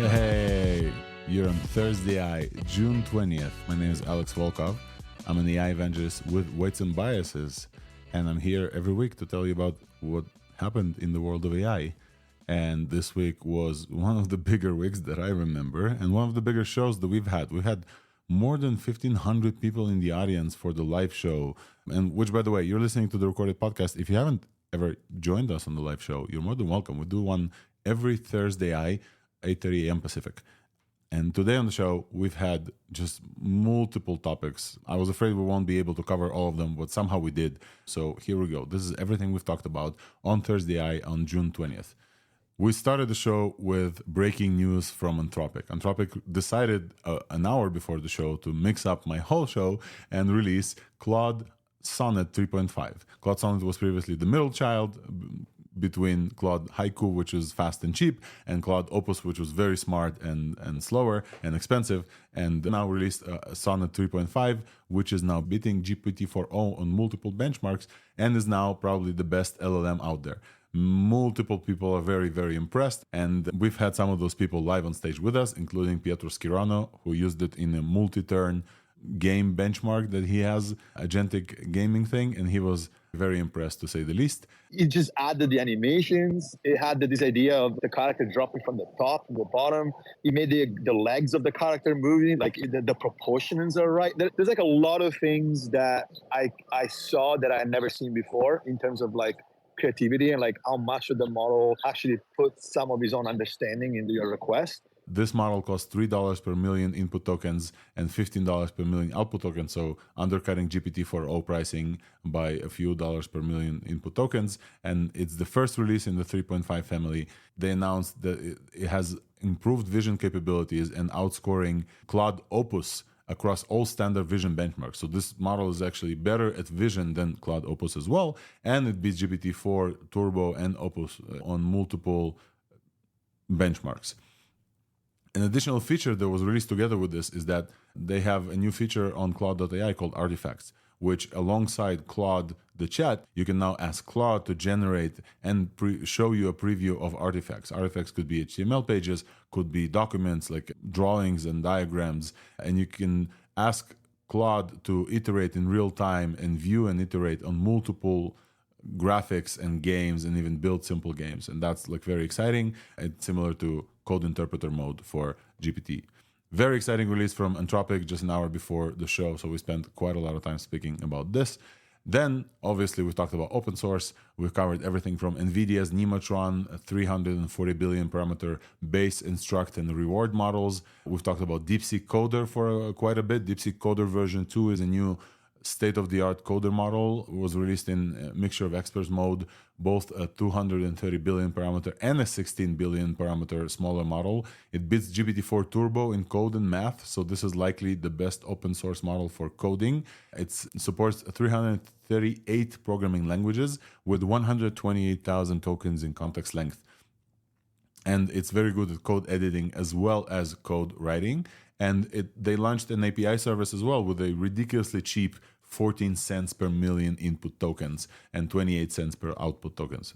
Hey, you're on ThursdAI, June 20th. My name is Alex Volkov. I'm an AI evangelist with Weights and Biases, and I'm here every week to tell you about what happened in the world of AI. And this week was one of the bigger weeks that I remember, and one of the bigger shows that we've had. We had more than 1,500 people in the audience for the live show, and which, by the way, you're listening to the recorded podcast. If you haven't ever joined us on the live show, you're more than welcome. We do one every Thursday, 8:30 a.m. Pacific. And today on the show, we've had just multiple topics. I was afraid we won't be able to cover all of them, but somehow we did. So here we go. This is everything we've talked about on ThursdAI on June 20th. We started the show with breaking news from Anthropic. Anthropic decided an hour before the show to mix up my whole show and release Claude Sonnet 3.5. Claude Sonnet was previously the middle child between Claude Haiku, which is fast and cheap, and Claude Opus, which was very smart and slower and expensive, and now released Sonnet 3.5, which is now beating GPT-4o on multiple benchmarks and is now probably the best LLM out there. Multiple people are very, very impressed, and we've had some of those people live on stage with us, including Pietro Schirano, who used it in a multi-turn game benchmark that he has, agentic gaming thing, and he was very impressed, to say the least. It just added the animations. It had this idea of the character dropping from the top to the bottom. It made the legs of the character moving, like the proportions are right. There's like a lot of things that I saw that I had never seen before in terms of like creativity and like how much of the model actually put some of his own understanding into your request. This model costs $3 per million input tokens and $15 per million output tokens, so undercutting GPT-4o pricing by a few dollars per million input tokens. And it's the first release in the 3.5 family. They announced that it has improved vision capabilities and outscoring Claude Opus across all standard vision benchmarks. So this model is actually better at vision than Claude Opus as well, and it beats GPT-4, Turbo, and Opus on multiple benchmarks. An additional feature that was released together with this is that they have a new feature on Claude.ai called Artifacts, which alongside Claude, the chat, you can now ask Claude to generate and show you a preview of artifacts. Artifacts could be HTML pages, could be documents like drawings and diagrams, and you can ask Claude to iterate in real time and view and iterate on multiple graphics and games and even build simple games. And that's like very exciting. It's similar to code interpreter mode for GPT. Very exciting release from Anthropic just an hour before the show, so we spent quite a lot of time speaking about this. Then, obviously, we've talked about open source. We've covered everything from NVIDIA's Nemotron 340 billion parameter base, instruct, and reward models. We've talked about DeepSeek Coder for quite a bit. DeepSeek Coder version 2 is a new state-of-the-art coder model. It was released in a mixture of experts mode, both a 230 billion parameter and a 16 billion parameter smaller model. It beats GPT-4 Turbo in code and math, so this is likely the best open source model for coding. It supports 338 programming languages with 128,000 tokens in context length. And it's very good at code editing as well as code writing. And they launched an API service as well with a ridiculously cheap 14 cents per million input tokens and 28 cents per output tokens.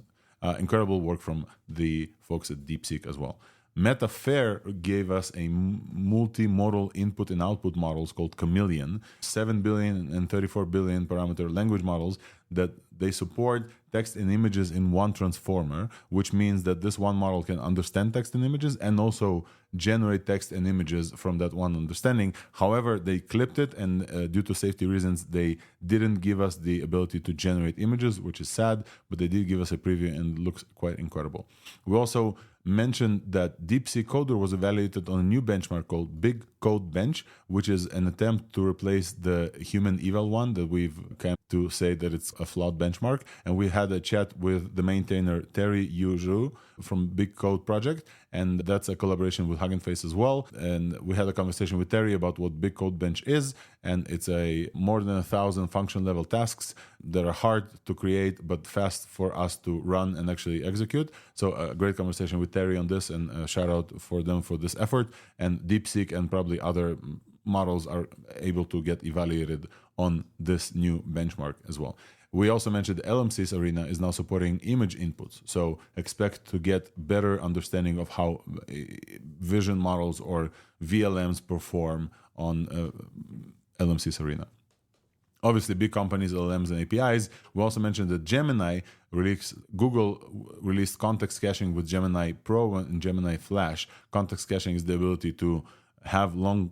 Incredible work from the folks at DeepSeek as well. Metafair gave us a multimodal input and output models called Chameleon, 7 billion and 34 billion parameter language models that they support text and images in one transformer, which means that this one model can understand text and images and also generate text and images from that one understanding. However, they clipped it, and due to safety reasons, they didn't give us the ability to generate images, which is sad, but they did give us a preview and it looks quite incredible. We also mentioned that DeepSeek Coder was evaluated on a new benchmark called Big Code Bench, which is an attempt to replace the human eval one that we've come to say that it's a flawed benchmark. And we had a chat with the maintainer Terry Yuju from Big Code Project, and that's a collaboration with Hugging Face as well. And we had a conversation with Terry about what Big Code Bench is, and it's a more than 1,000 function level tasks that are hard to create but fast for us to run and actually execute. So a great conversation with Terry on this, and a shout out for them for this effort. And DeepSeek and probably other models are able to get evaluated on this new benchmark as well. We also mentioned the LLMs arena is now supporting image inputs. So expect to get better understanding of how vision models or VLMs perform on LLMs arena. Obviously, big companies, LLMs, and APIs. We also mentioned that Google released context caching with Gemini Pro and Gemini Flash. Context caching is the ability to have long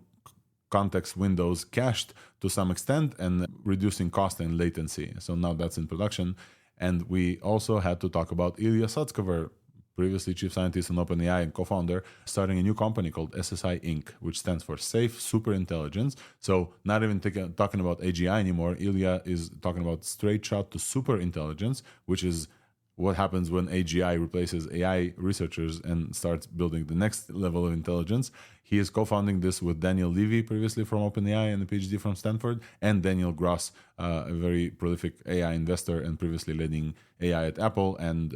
context windows cached to some extent and reducing cost and latency. So now that's in production. And we also had to talk about Ilya Sutskever, previously chief scientist in OpenAI and co-founder, starting a new company called SSI Inc., which stands for Safe Superintelligence. So not even talking about AGI anymore. Ilya is talking about straight shot to superintelligence, which is what happens when AGI replaces AI researchers and starts building the next level of intelligence. He is co-founding this with Daniel Levy, previously from OpenAI and a PhD from Stanford, and Daniel Gross, a very prolific AI investor and previously leading AI at Apple and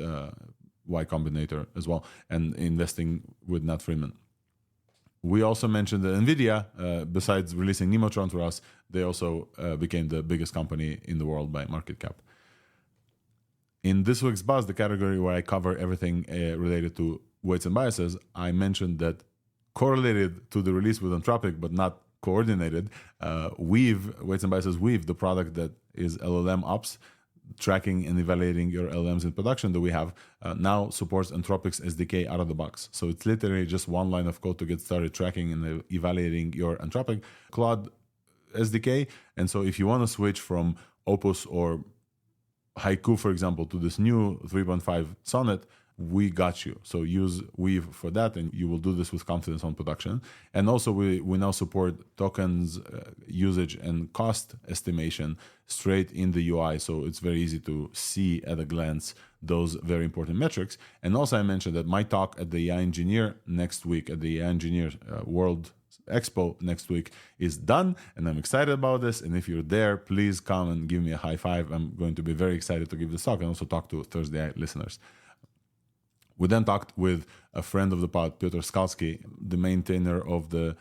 Y Combinator as well, and investing with Nat Friedman. We also mentioned that NVIDIA, besides releasing Nemotron for us, they also became the biggest company in the world by market cap. In this week's Buzz, the category where I cover everything related to weights and biases, I mentioned that correlated to the release with Anthropic, but not coordinated, Weights and Biases Weave, the product that is LLM Ops, tracking and evaluating your LLMs in production that we have, now supports Anthropic's SDK out of the box. So it's literally just one line of code to get started tracking and evaluating your Anthropic Claude SDK. And so if you want to switch from Opus or Haiku, for example, to this new 3.5 Sonnet, we got you. So use Weave for that, and you will do this with confidence on production. And also, we now support tokens usage and cost estimation straight in the UI. So it's very easy to see at a glance those very important metrics. And also, I mentioned that my talk at the AI Engineer next week, at the AI Engineer World Expo next week, is done, and I'm excited about this. And if you're there, please come and give me a high five. I'm going to be very excited to give this talk and also talk to ThursdAI listeners. We then talked with a friend of the pod, Piotr Skalski, the maintainer of the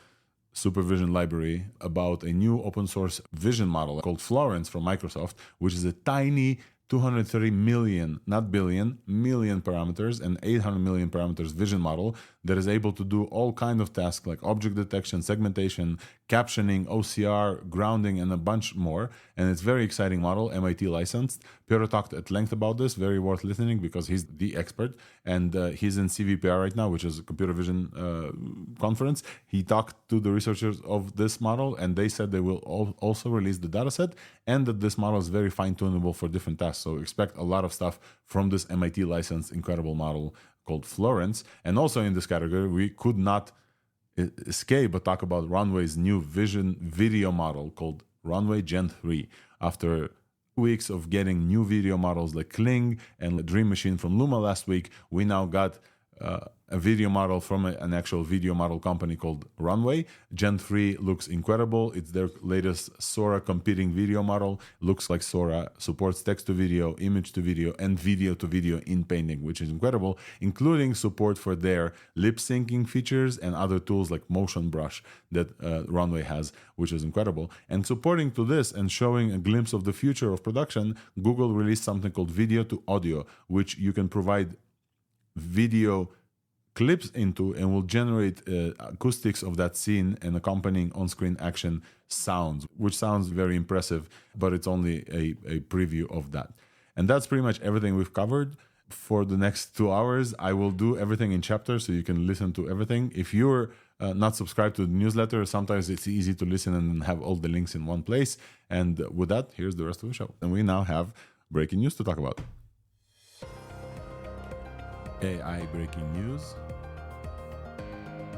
Supervision library, about a new open source vision model called Florence from Microsoft, which is a tiny 230 million, not billion, million parameters and 800 million parameters vision model that is able to do all kinds of tasks like object detection, segmentation, captioning, OCR, grounding, and a bunch more. And it's a very exciting model, MIT licensed. Piotr talked at length about this, very worth listening because he's the expert. And he's in CVPR right now, which is a computer vision conference. He talked to the researchers of this model, and they said they will also release the dataset, and that this model is very fine-tunable for different tasks. So expect a lot of stuff from this MIT licensed incredible model called Florence. And also in this category, we could not escape but talk about Runway's new vision video model called Runway Gen 3. After weeks of getting new video models like Kling and Dream Machine from Luma last week, we now got a video model from an actual video model company called Runway. Gen 3 looks incredible. It's their latest Sora competing video model. Looks like Sora, supports text to video, image to video, and video to video in painting, which is incredible, including support for their lip syncing features and other tools like Motion Brush that Runway has, which is incredible. And supporting to this and showing a glimpse of the future of production, Google released something called video to audio, which you can provide video clips into and will generate acoustics of that scene and accompanying on-screen action sounds, which sounds very impressive, but it's only a preview of that. And that's pretty much everything we've covered. For the next 2 hours, I will do everything in chapters so you can listen to everything. If you're not subscribed to the newsletter, sometimes it's easy to listen and have all the links in one place. And with that, here's the rest of the show. And we now have breaking news to talk about. AI breaking news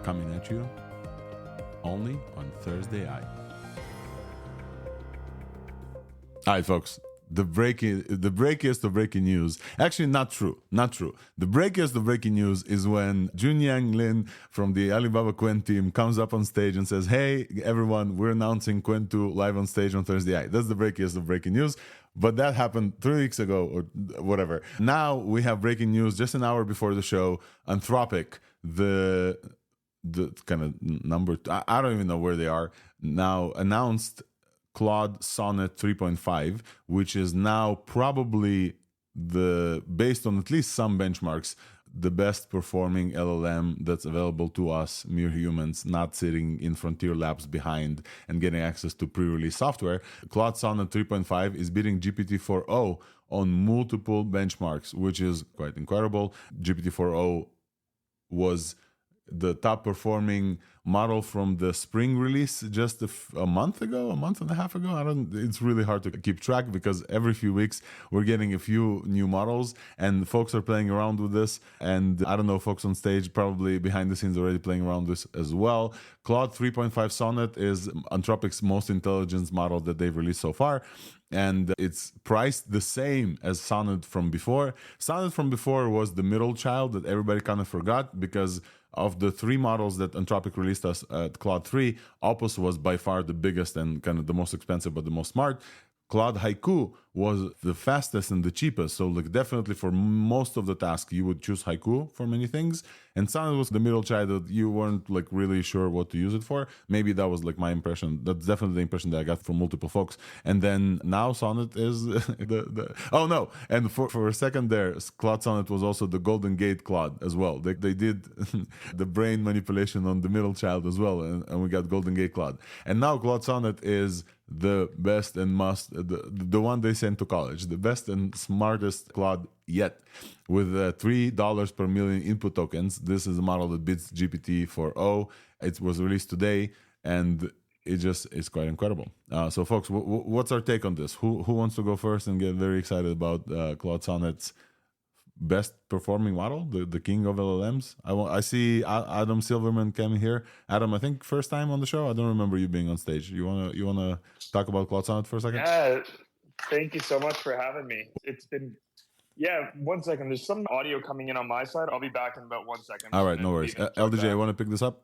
coming at you only on ThursdAI. All right, folks. The breakiest of breaking news. Actually, not true. The breakiest of breaking news is when Junyang Lin from the Alibaba Qwen team comes up on stage and says, "Hey, everyone, we're announcing Qwen 2 live on stage on ThursdAI." That's the breakiest of breaking news. But that happened 3 weeks ago or whatever. Now we have breaking news just an hour before the show. Anthropic, the kind of number, I don't even know where they are now, announced Claude Sonnet 3.5, which is now probably based on at least some benchmarks, the best performing LLM that's available to us, mere humans, not sitting in frontier labs behind and getting access to pre-release software. Claude Sonnet 3.5 is beating GPT-4o on multiple benchmarks, which is quite incredible. GPT-4o was the top performing model from the spring release just a month and a half ago. It's really hard to keep track because every few weeks we're getting a few new models and folks are playing around with this. And I don't know, folks on stage probably behind the scenes already playing around with this as well. Claude 3.5 Sonnet is Anthropic's most intelligent model that they've released so far. And it's priced the same as Sonnet from before. Sonnet from before was the middle child that everybody kind of forgot because of the three models that Anthropic released us at Claude 3, Opus was by far the biggest and kind of the most expensive, but the most smart. Claude Haiku was the fastest and the cheapest. So like definitely for most of the tasks, you would choose Haiku for many things. And Sonnet was the middle child that you weren't like really sure what to use it for. Maybe that was like my impression. That's definitely the impression that I got from multiple folks. And then now Sonnet is oh no. And for a second there, Claude Sonnet was also the Golden Gate Claude as well. They did the brain manipulation on the middle child as well. And we got Golden Gate Claude. And now Claude Sonnet is the best and the one they sent to college, the best and smartest Claude yet, with $3 per million input tokens. This is a model that beats GPT-4o. It was released today, and it's quite incredible. So, folks, what's our take on this? Who wants to go first and get very excited about Claude Sonnet's best performing model, the king of LLMs? I see Adam Silverman came here. Adam, I think first time on the show. I don't remember you being on stage. You wanna talk about Claude Sonnet for a second? Yeah, thank you so much for having me. It's been 1 second. There's some audio coming in on my side. I'll be back in about 1 second. All right, no worries. LDJ, want to pick this up?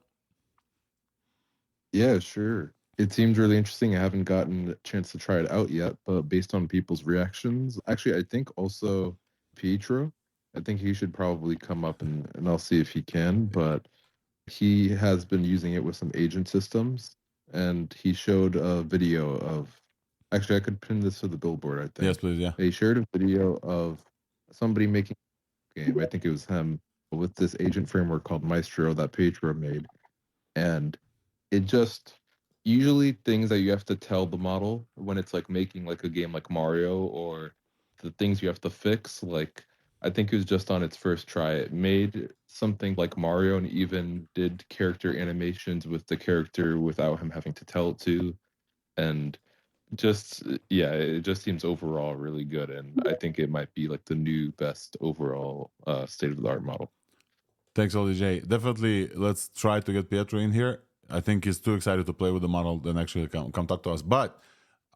Yeah, sure. It seems really interesting. I haven't gotten a chance to try it out yet, but based on people's reactions, actually, I think also Pietro, I think he should probably come up and I'll see if he can, but he has been using it with some agent systems, and he showed a video of, actually I could pin this to the billboard, I think. Yes, please, yeah. He shared a video of somebody making a game, I think it was him, with this agent framework called Maestro that Pietro made. And it just, usually things that you have to tell the model when it's like making like a game like Mario, or the things you have to fix, like I think it was just on its first try. It made something like Mario and even did character animations with the character without him having to tell it to. And just, yeah, it just seems overall really good. And I think it might be like the new best overall state-of-the-art model. Thanks, LDJ. Definitely, let's try to get Pietro in here. I think he's too excited to play with the model than actually come talk to us. But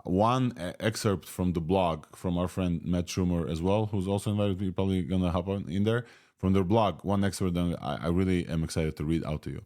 one excerpt from the blog from our friend Matt Schumer as well, who's also invited. You're probably going to hop on in there. From their blog, one excerpt that I really am excited to read out to you.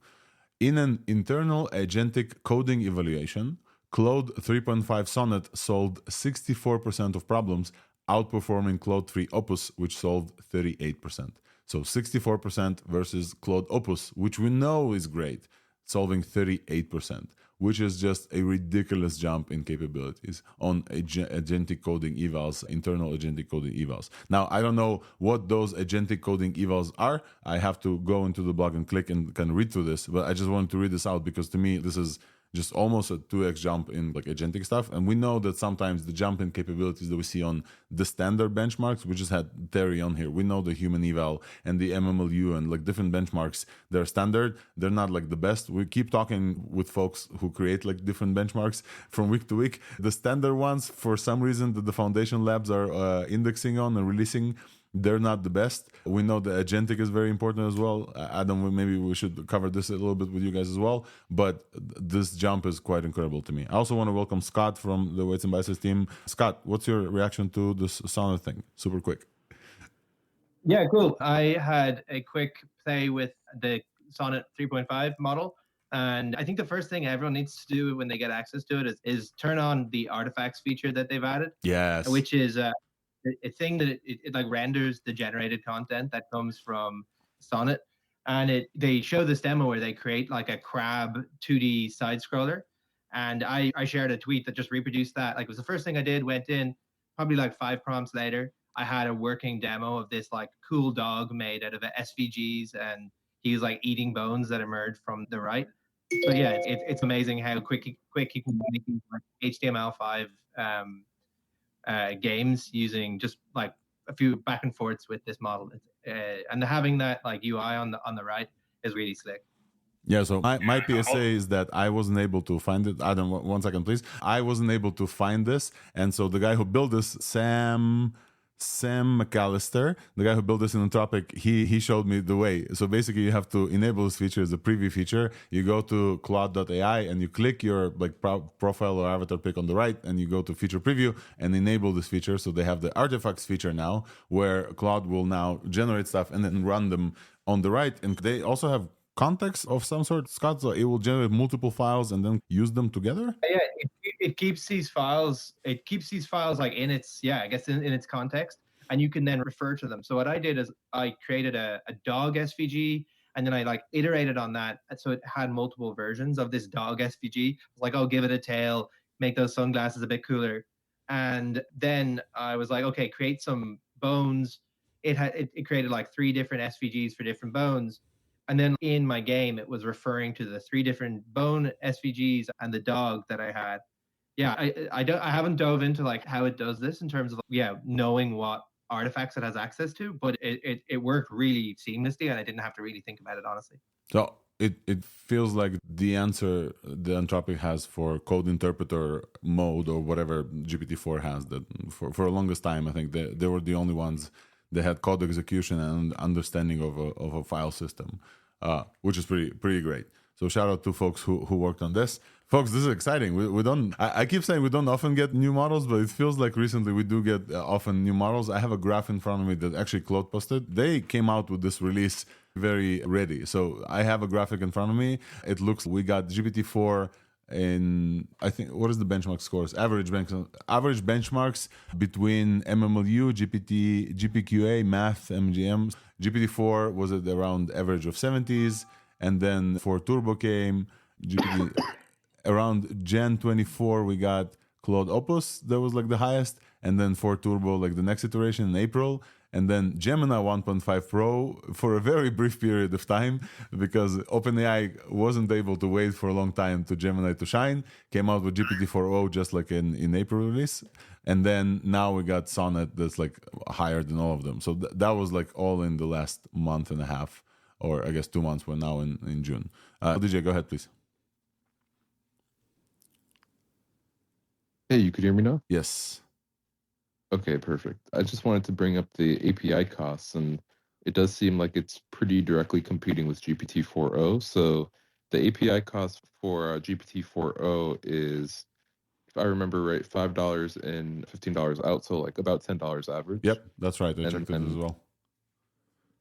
In an internal agentic coding evaluation, Claude 3.5 Sonnet solved 64% of problems, outperforming Claude 3 Opus, which solved 38%. So 64% versus Claude Opus, which we know is great, solving 38%, which is just a ridiculous jump in capabilities on agentic coding evals, internal agentic coding evals. Now, I don't know what those agentic coding evals are. I have to go into the blog and click and kind of read through this, but I just wanted to read this out because to me, this is just almost a 2x jump in like agentic stuff. And we know that sometimes the jump in capabilities that we see on the standard benchmarks, we just had Terry on here. We know the human eval and the MMLU and like different benchmarks, they're standard. They're not like the best. We keep talking with folks who create like different benchmarks from week to week. The standard ones, for some reason, that the foundation labs are indexing on and releasing, they're not the best. We know the agentic is very important as well. Adam, maybe we should cover this a little bit with you guys as well. But this jump is quite incredible to me. I also want to welcome Scott from the Weights and Biases team. Scott, what's your reaction to this Sonnet thing? Super quick. Yeah, cool. I had a quick play with the Sonnet 3.5 model. And I think the first thing everyone needs to do when they get access to it is turn on the artifacts feature that they've added. Yes. Which is a thing that it like renders the generated content that comes from Sonnet, and they show this demo where they create like a crab 2D side scroller, And I shared a tweet that just reproduced that. Like, it was the first thing I did, went in, probably like 5 prompts later, I had a working demo of this like cool dog made out of SVGs, and he was like eating bones that emerged from the right. So yeah, it's amazing how quick you can make these like HTML5 games using just like a few back and forths with this model, and having that like UI on the right is really slick. Yeah, so my PSA is that I wasn't able to find it. Adam, 1 second, please. I wasn't able to find this. And so the guy who built this, Sam McAllister, the guy who built this in Anthropic, he showed me the way. So basically you have to enable this feature as a preview feature. You go to Claude.ai and you click your like profile or avatar pic on the right, and you go to feature preview and enable this feature. So they have the artifacts feature now, where Claude will now generate stuff and then run them on the right. And they also have context of some sort, Scott, so it will generate multiple files and then use them together. Yeah, it keeps these files. It keeps these files like in its in its context, and you can then refer to them. So what I did is I created a dog SVG, and then I like iterated on that, so it had multiple versions of this dog SVG. Like, I'll give it a tail, make those sunglasses a bit cooler, and then I was like, okay, create some bones. It created like 3 different SVGs for different bones. And then in my game, it was referring to the 3 different bone SVGs and the dog that I had. Yeah, I haven't dove into like how it does this in terms of knowing what artifacts it has access to, but it worked really seamlessly, and I didn't have to really think about it, honestly. So it feels like the answer the Anthropic has for code interpreter mode, or whatever GPT-4 has, that for the longest time, I think they were the only ones that had code execution and understanding of a file system, which is pretty great. So shout out to folks who worked on this. Folks, this is exciting. We don't. I keep saying we don't often get new models, but it feels like recently we do get often new models. I have a graph in front of me that actually Claude posted. They came out with this release very ready. So I have a graphic in front of me. It looks, we got GPT-4 in, I think, what is the benchmark scores? Average benchmarks between MMLU, GPT, GPQA, Math, MGM. GPT-4 was at around average of 70s, and then for Turbo came GPT around Gen 24. We got Claude Opus, that was like the highest, and then for Turbo, like the next iteration in April. And then Gemini 1.5 Pro for a very brief period of time, because OpenAI wasn't able to wait for a long time to Gemini to shine, came out with GPT-4o just like in April release. And then now we got Sonnet that's like higher than all of them. So that was like all in the last month and a half, or I guess 2 months. We're now in June. DJ, go ahead, please. Hey, you could hear me now? Yes. Okay, perfect. I just wanted to bring up the API costs, and it does seem like it's pretty directly competing with GPT-4o. So the API cost for GPT-4o is, if I remember right, $5 and $15 out, so like about $10 average. Yep, that's right. I checked it as well.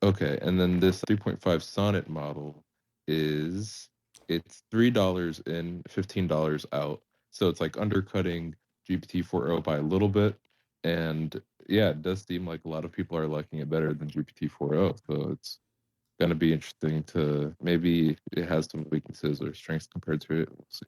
Okay, and then this 3.5 Sonnet model it's $3 and $15 out. So it's like undercutting GPT-4o by a little bit. And yeah, it does seem like a lot of people are liking it better than GPT-4o. So it's going to be interesting to, maybe it has some weaknesses or strengths compared to it. We'll see.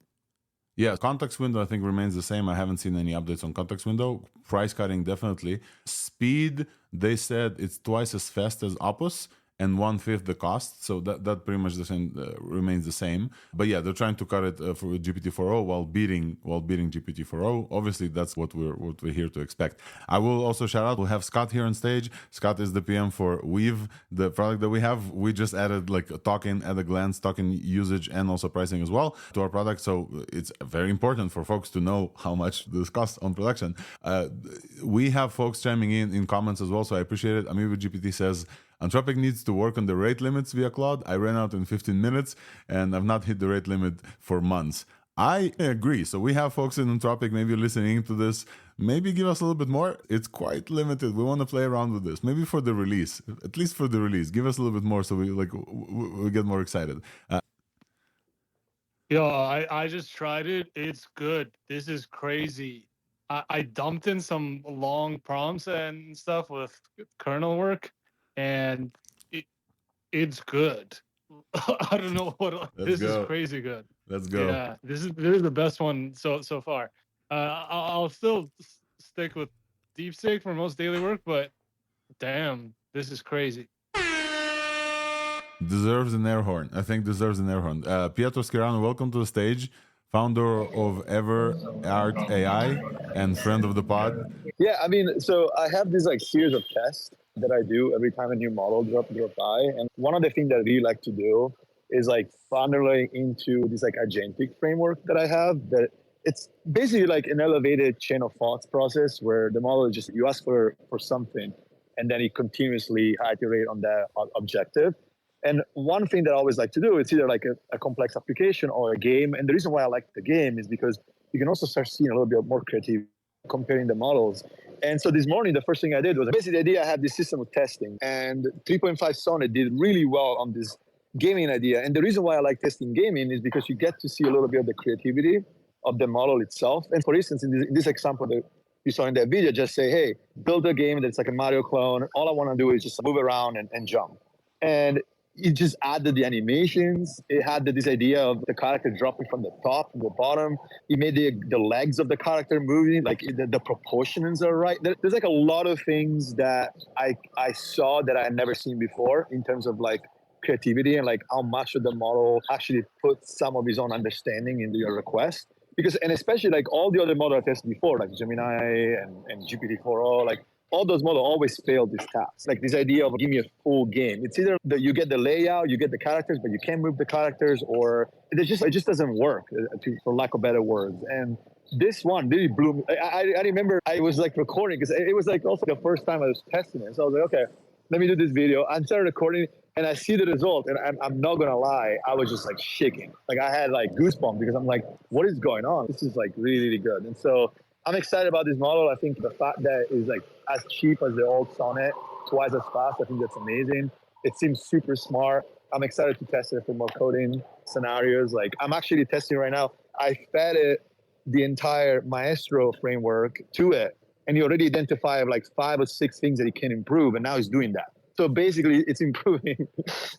Yeah, context window I think remains the same. I haven't seen any updates on context window. Price cutting, definitely. Speed, they said it's twice as fast as Opus and 1/5 the cost, so that pretty much the same, remains the same. But yeah, they're trying to cut it for GPT-4o while beating GPT-4o. Obviously, that's what we're here to expect. I will also shout out, we'll have Scott here on stage. Scott is the PM for Weave, the product that we have. We just added like a token at a glance, token usage, and also pricing as well to our product. So it's very important for folks to know how much this costs on production. We have folks chiming in comments as well, so I appreciate it. Amiibo GPT says, Anthropic needs to work on the rate limits via Claude. I ran out in 15 minutes and I've not hit the rate limit for months. I agree. So we have folks in Anthropic maybe listening to this. Maybe give us a little bit more. It's quite limited. We want to play around with this. Maybe for the release, at least for the release, give us a little bit more so we get more excited. I just tried it. It's good. This is crazy. I dumped in some long prompts and stuff with kernel work, and it's good. I don't know what. This is crazy good. Let's go. Yeah, this is the best one so far. I'll still stick with DeepSeek for most daily work, but damn, this is crazy. Deserves an air horn. I think deserves an air horn. Pietro Schirano, welcome to the stage. Founder of ThursdAI and friend of the pod. Yeah, I mean, so I have this like series of tests that I do every time a new model drop by, and one of the things that I really like to do is like funneling into this like agentic framework that I have. That it's basically like an elevated chain of thoughts process where the model is just you ask for something, and then it continuously iterate on that objective. And one thing that I always like to do is either like a complex application or a game. And the reason why I like the game is because you can also start seeing a little bit more creativity comparing the models. And so this morning, the first thing I did was basically the idea I had this system of testing. And 3.5 Sonnet did really well on this gaming idea. And the reason why I like testing gaming is because you get to see a little bit of the creativity of the model itself. And for instance, in this example that you saw in that video, just say, hey, build a game that's like a Mario clone. All I want to do is just move around and jump. And it just added the animations. It had this idea of the character dropping from the top to the bottom. It made the legs of the character moving, like the proportions are right. There's like a lot of things that I saw that I had never seen before in terms of like creativity and like how much of the model actually put some of his own understanding into your request. Because, and especially like all the other models I tested before, like Gemini and GPT-4o, like all those models always fail this task. Like this idea of give me a full game. It's either that you get the layout, you get the characters, but you can't move the characters, or it just doesn't work, for lack of better words. And this one really blew me. I remember I was like recording because it was like also the first time I was testing it. So I was like, okay, let me do this video. I started recording and I see the result, and I'm not gonna lie, I was just like shaking. Like I had like goosebumps because I'm like, what is going on? This is like really, really good. And so I'm excited about this model. I think the fact that it's like as cheap as the old Sonnet, twice as fast, I think that's amazing. It seems super smart. I'm excited to test it for more coding scenarios. Like I'm actually testing right now. I fed it the entire Maestro framework to it, and he already identified like 5 or 6 things that he can improve, and now he's doing that. So basically, it's improving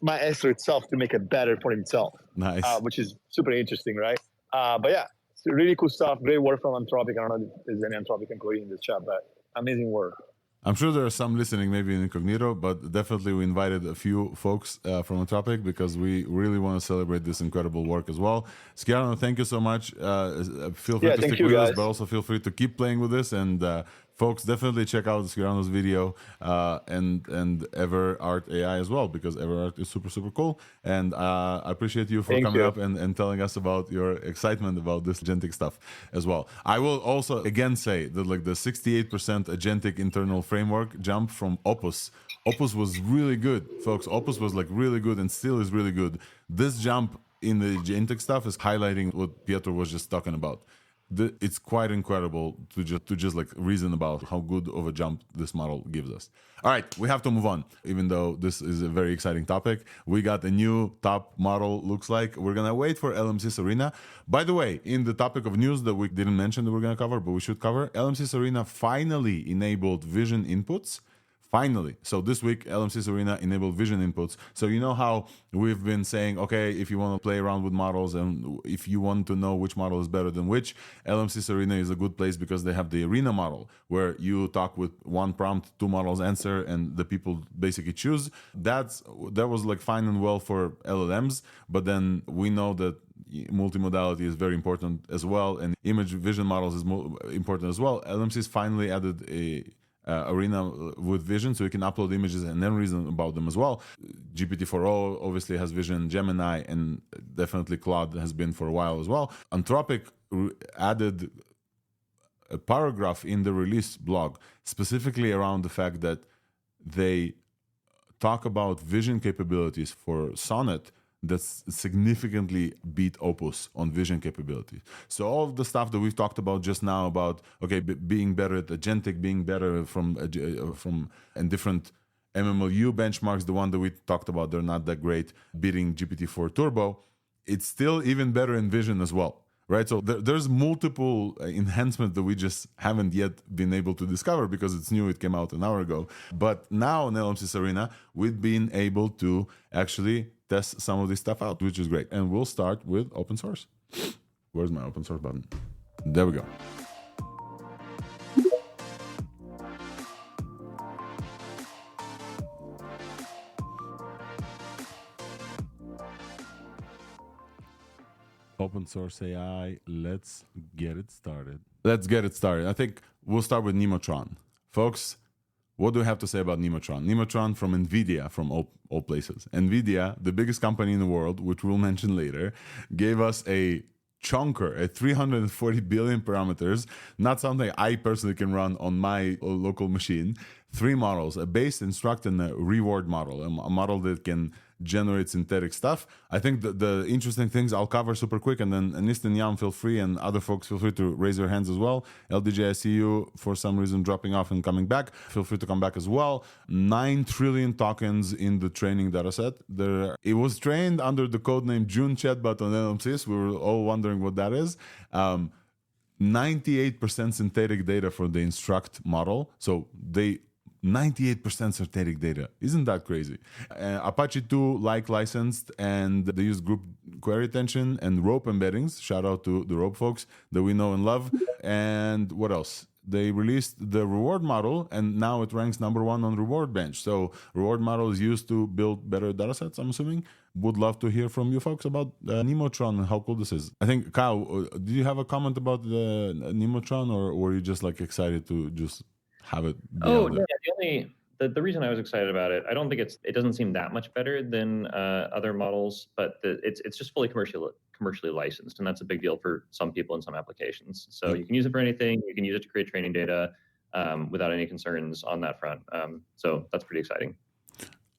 Maestro itself to make it better for himself. Nice. Which is super interesting, right? But yeah, it's really cool stuff. Great work from Anthropic. I don't know if there's any Anthropic employee in this chat, but amazing work. I'm sure there are some listening, maybe in incognito, but definitely we invited a few folks from Anthropic because we really want to celebrate this incredible work as well. Schirano, thank you so much. Feel free to stick with us, but also feel free to keep playing with this. And folks, definitely check out Schirano's video and ThursdAI as well, because ThursdAI is super, super cool. And I appreciate you for coming up and telling us about your excitement about this agentic stuff as well. I will also again say that like the 68% agentic internal framework jump from Opus. Opus was really good, folks. Opus was like really good and still is really good. This jump in the agentic stuff is highlighting what Pietro was just talking about. It's quite incredible to just like reason about how good of a jump this model gives us. All right, we have to move on. Even though this is a very exciting topic, we got a new top model. Looks like we're gonna wait for LMC Arena. By the way, in the topic of news that we didn't mention that we're gonna cover, but we should cover, LMC Arena finally enabled vision inputs. Finally. So this week, LMC Arena enabled vision inputs. So you know how we've been saying, okay, if you want to play around with models and if you want to know which model is better than which, LMC Arena is a good place because they have the arena model where you talk with one prompt, 2 models answer, and the people basically choose. That was like fine and well for LLMs, but then we know that multimodality is very important as well, and image vision models is important as well. LMC's finally added a arena with vision, so you can upload images and then reason about them as well. GPT-4o obviously has vision, Gemini, and definitely Claude has been for a while as well. Anthropic added a paragraph in the release blog specifically around the fact that they talk about vision capabilities for Sonnet that significantly beat Opus on vision capabilities. So all of the stuff that we've talked about just now about, okay, being better at agentic, being better from and different MMLU benchmarks, the one that we talked about, they're not that great, beating GPT-4 Turbo, it's still even better in vision as well. Right, so there's multiple enhancements that we just haven't yet been able to discover because it's new. It came out an hour ago. But now in LMC Arena, we've been able to actually test some of this stuff out, which is great. And we'll start with open source. Where's my open source button? There we go. Open source AI, let's get it started. I think we'll start with Nemotron. Folks, what do we have to say about Nemotron? Nemotron from NVIDIA, from all places. NVIDIA, the biggest company in the world, which we'll mention later, gave us a chunker at 340 billion parameters, not something I personally can run on my local machine. 3 models, a base, instruct, and a reward model, a model that can generate synthetic stuff. I think the interesting things I'll cover super quick, and then Anist and Yam, feel free, and other folks, feel free to raise your hands as well. LDJ, I see you for some reason dropping off and coming back. Feel free to come back as well. 9 trillion tokens in the training dataset. It was trained under the codename June chatbot on LLMs. We were all wondering what that is. 98% synthetic data for the instruct model. So 98% synthetic data. Isn't that crazy? Apache 2 licensed, and they use group query attention and rope embeddings. Shout out to the rope folks that we know and love. And what else? They released the reward model, and now it ranks #1 on reward bench. So reward model is used to build better datasets, I'm assuming. Would love to hear from you folks about Nemotron and how cool this is. I think, Kyle, do you have a comment about the Nemotron, or were you just like excited to just have it? Oh, yeah. The reason I was excited about it, I don't think it doesn't seem that much better than other models, but it's just fully commercially licensed, and that's a big deal for some people in some applications. So you can use it for anything. You can use it to create training data without any concerns on that front. So that's pretty exciting.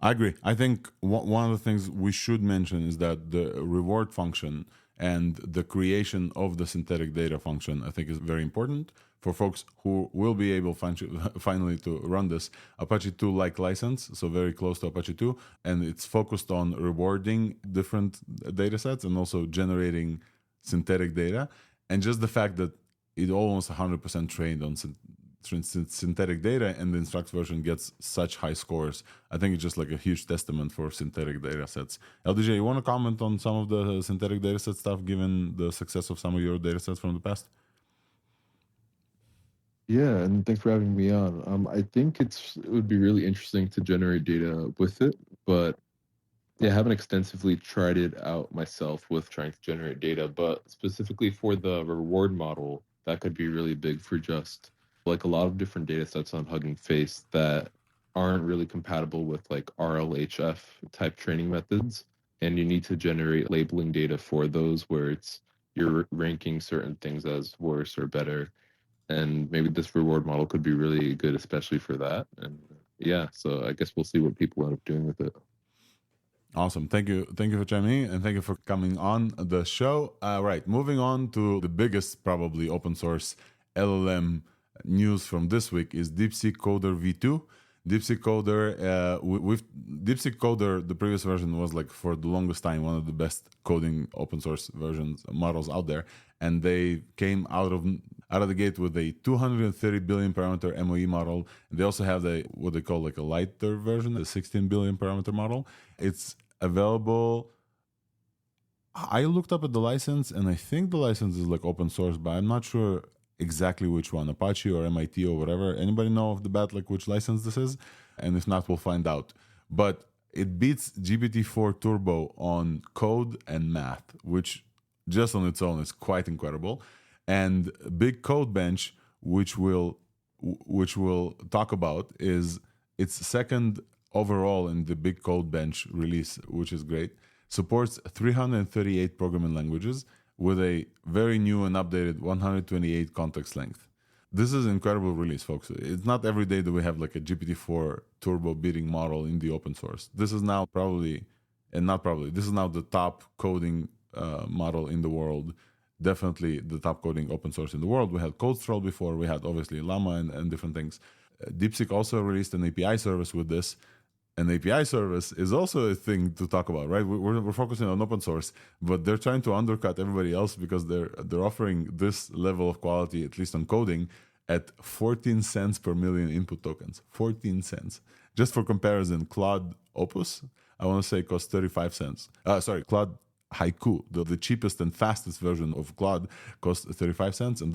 I agree. I think one of the things we should mention is that the reward function and the creation of the synthetic data function, I think, is very important for folks who will be able finally to run this. Apache 2 license, so very close to Apache 2, and it's focused on rewarding different data sets and also generating synthetic data. And just the fact that it almost 100% trained on synthetic data, and the instruct version gets such high scores, I think it's just like a huge testament for synthetic data sets. LDJ, you want to comment on some of the synthetic data set stuff, given the success of some of your data sets from the past? Yeah, and thanks for having me on. I think it would be really interesting to generate data with it, but yeah, I haven't extensively tried it out myself with trying to generate data, but specifically for the reward model, that could be really big for just like a lot of different data sets on Hugging Face that aren't really compatible with like RLHF type training methods. And you need to generate labeling data for those where you're ranking certain things as worse or better. And maybe this reward model could be really good, especially for that. And yeah, so I guess we'll see what people end up doing with it. Awesome. Thank you for chiming in, and thank you for coming on the show. Right, moving on to the biggest probably open source LLM news from this week is DeepSeek Coder V2. DeepSeek Coder, with DeepSeek Coder, the previous version was like for the longest time one of the best coding open source models out there, and they came out of the gate with a 230 billion parameter MOE model. And they also have what they call like a lighter version, the 16 billion parameter model. It's available. I looked up at the license, and I think the license is like open source, but I'm not sure exactly which one, Apache or MIT or whatever. Anybody know off the bat like which license this is? And if not, we'll find out. But it beats GPT-4 Turbo on code and math, which just on its own is quite incredible. And Big Code Bench, which we'll talk about, is its second overall in the Big Code Bench release, which is great. Supports 338 programming languages with a very new and updated 128 context length. This is an incredible release, folks. It's not every day that we have like a GPT-4 Turbo beating model in the open source. This is now this is now the top coding model in the world. Definitely the top coding open source in the world. We had CodeStroll before. We had obviously Llama and different things. DeepSeek also released an API service with this. An API service is also a thing to talk about, right? We're focusing on open source, but they're trying to undercut everybody else because they're offering this level of quality, at least on coding, at 14 cents per million input tokens. 14 cents. Just for comparison, Claude Opus, I want to say, costs 35 cents. Claude Haiku, the cheapest and fastest version of Claude, costs 35 cents, and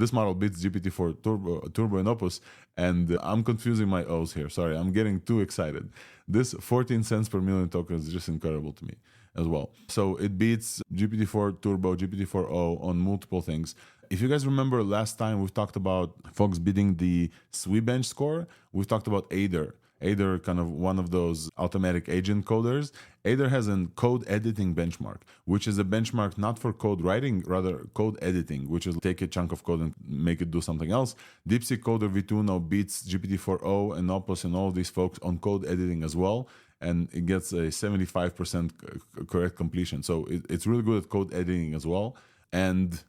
this model beats GPT-4 Turbo and Opus. And I'm confusing my O's here. Sorry, I'm getting too excited. This 14 cents per million tokens is just incredible to me as well. So it beats GPT-4 Turbo, GPT-4o on multiple things. If you guys remember last time we've talked about folks beating the SWE-bench score, we've talked about Aider. Aider, kind of one of those automatic agent coders. Aider has a code editing benchmark, which is a benchmark not for code writing, rather code editing, which is take a chunk of code and make it do something else. DeepSeek Coder V2 now beats GPT-4o and Opus and all these folks on code editing as well. And it gets a 75% correct completion. So it's really good at code editing as well. And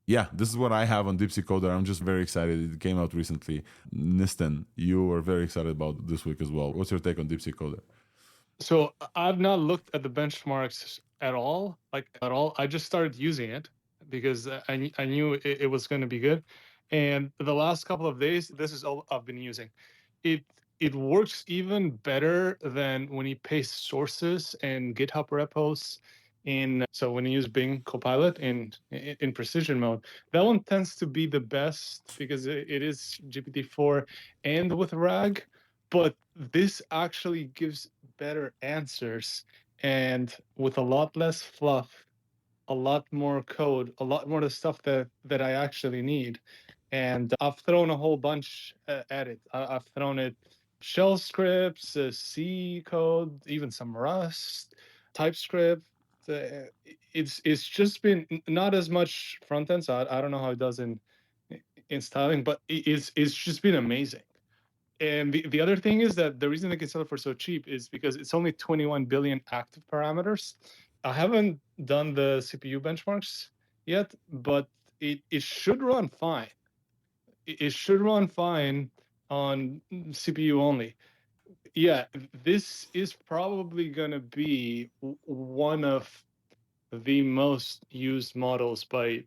yeah, this is what I have on DeepSeek Coder. I'm just very excited. It came out recently. Nisten, you were very excited about this week as well. What's your take on DeepSeek Coder? So I've not looked at the benchmarks at all. I just started using it because I knew it was going to be good. And the last couple of days, this is all I've been using. It works even better than when you paste sources and GitHub repos so when you use Bing Copilot in precision mode. That one tends to be the best because it is GPT-4 and with RAG, but this actually gives better answers and with a lot less fluff, a lot more code, a lot more of the stuff that I actually need. And I've thrown a whole bunch at it. I've thrown it shell scripts, C code, even some Rust, TypeScript. It's just been not as much front end, so I don't know how it does in styling, but it's just been amazing. And the other thing is that the reason they can sell it for so cheap is because it's only 21 billion active parameters. I haven't done the CPU benchmarks yet, but it should run fine. It should run fine on CPU only. Yeah, this is probably going to be one of the most used models by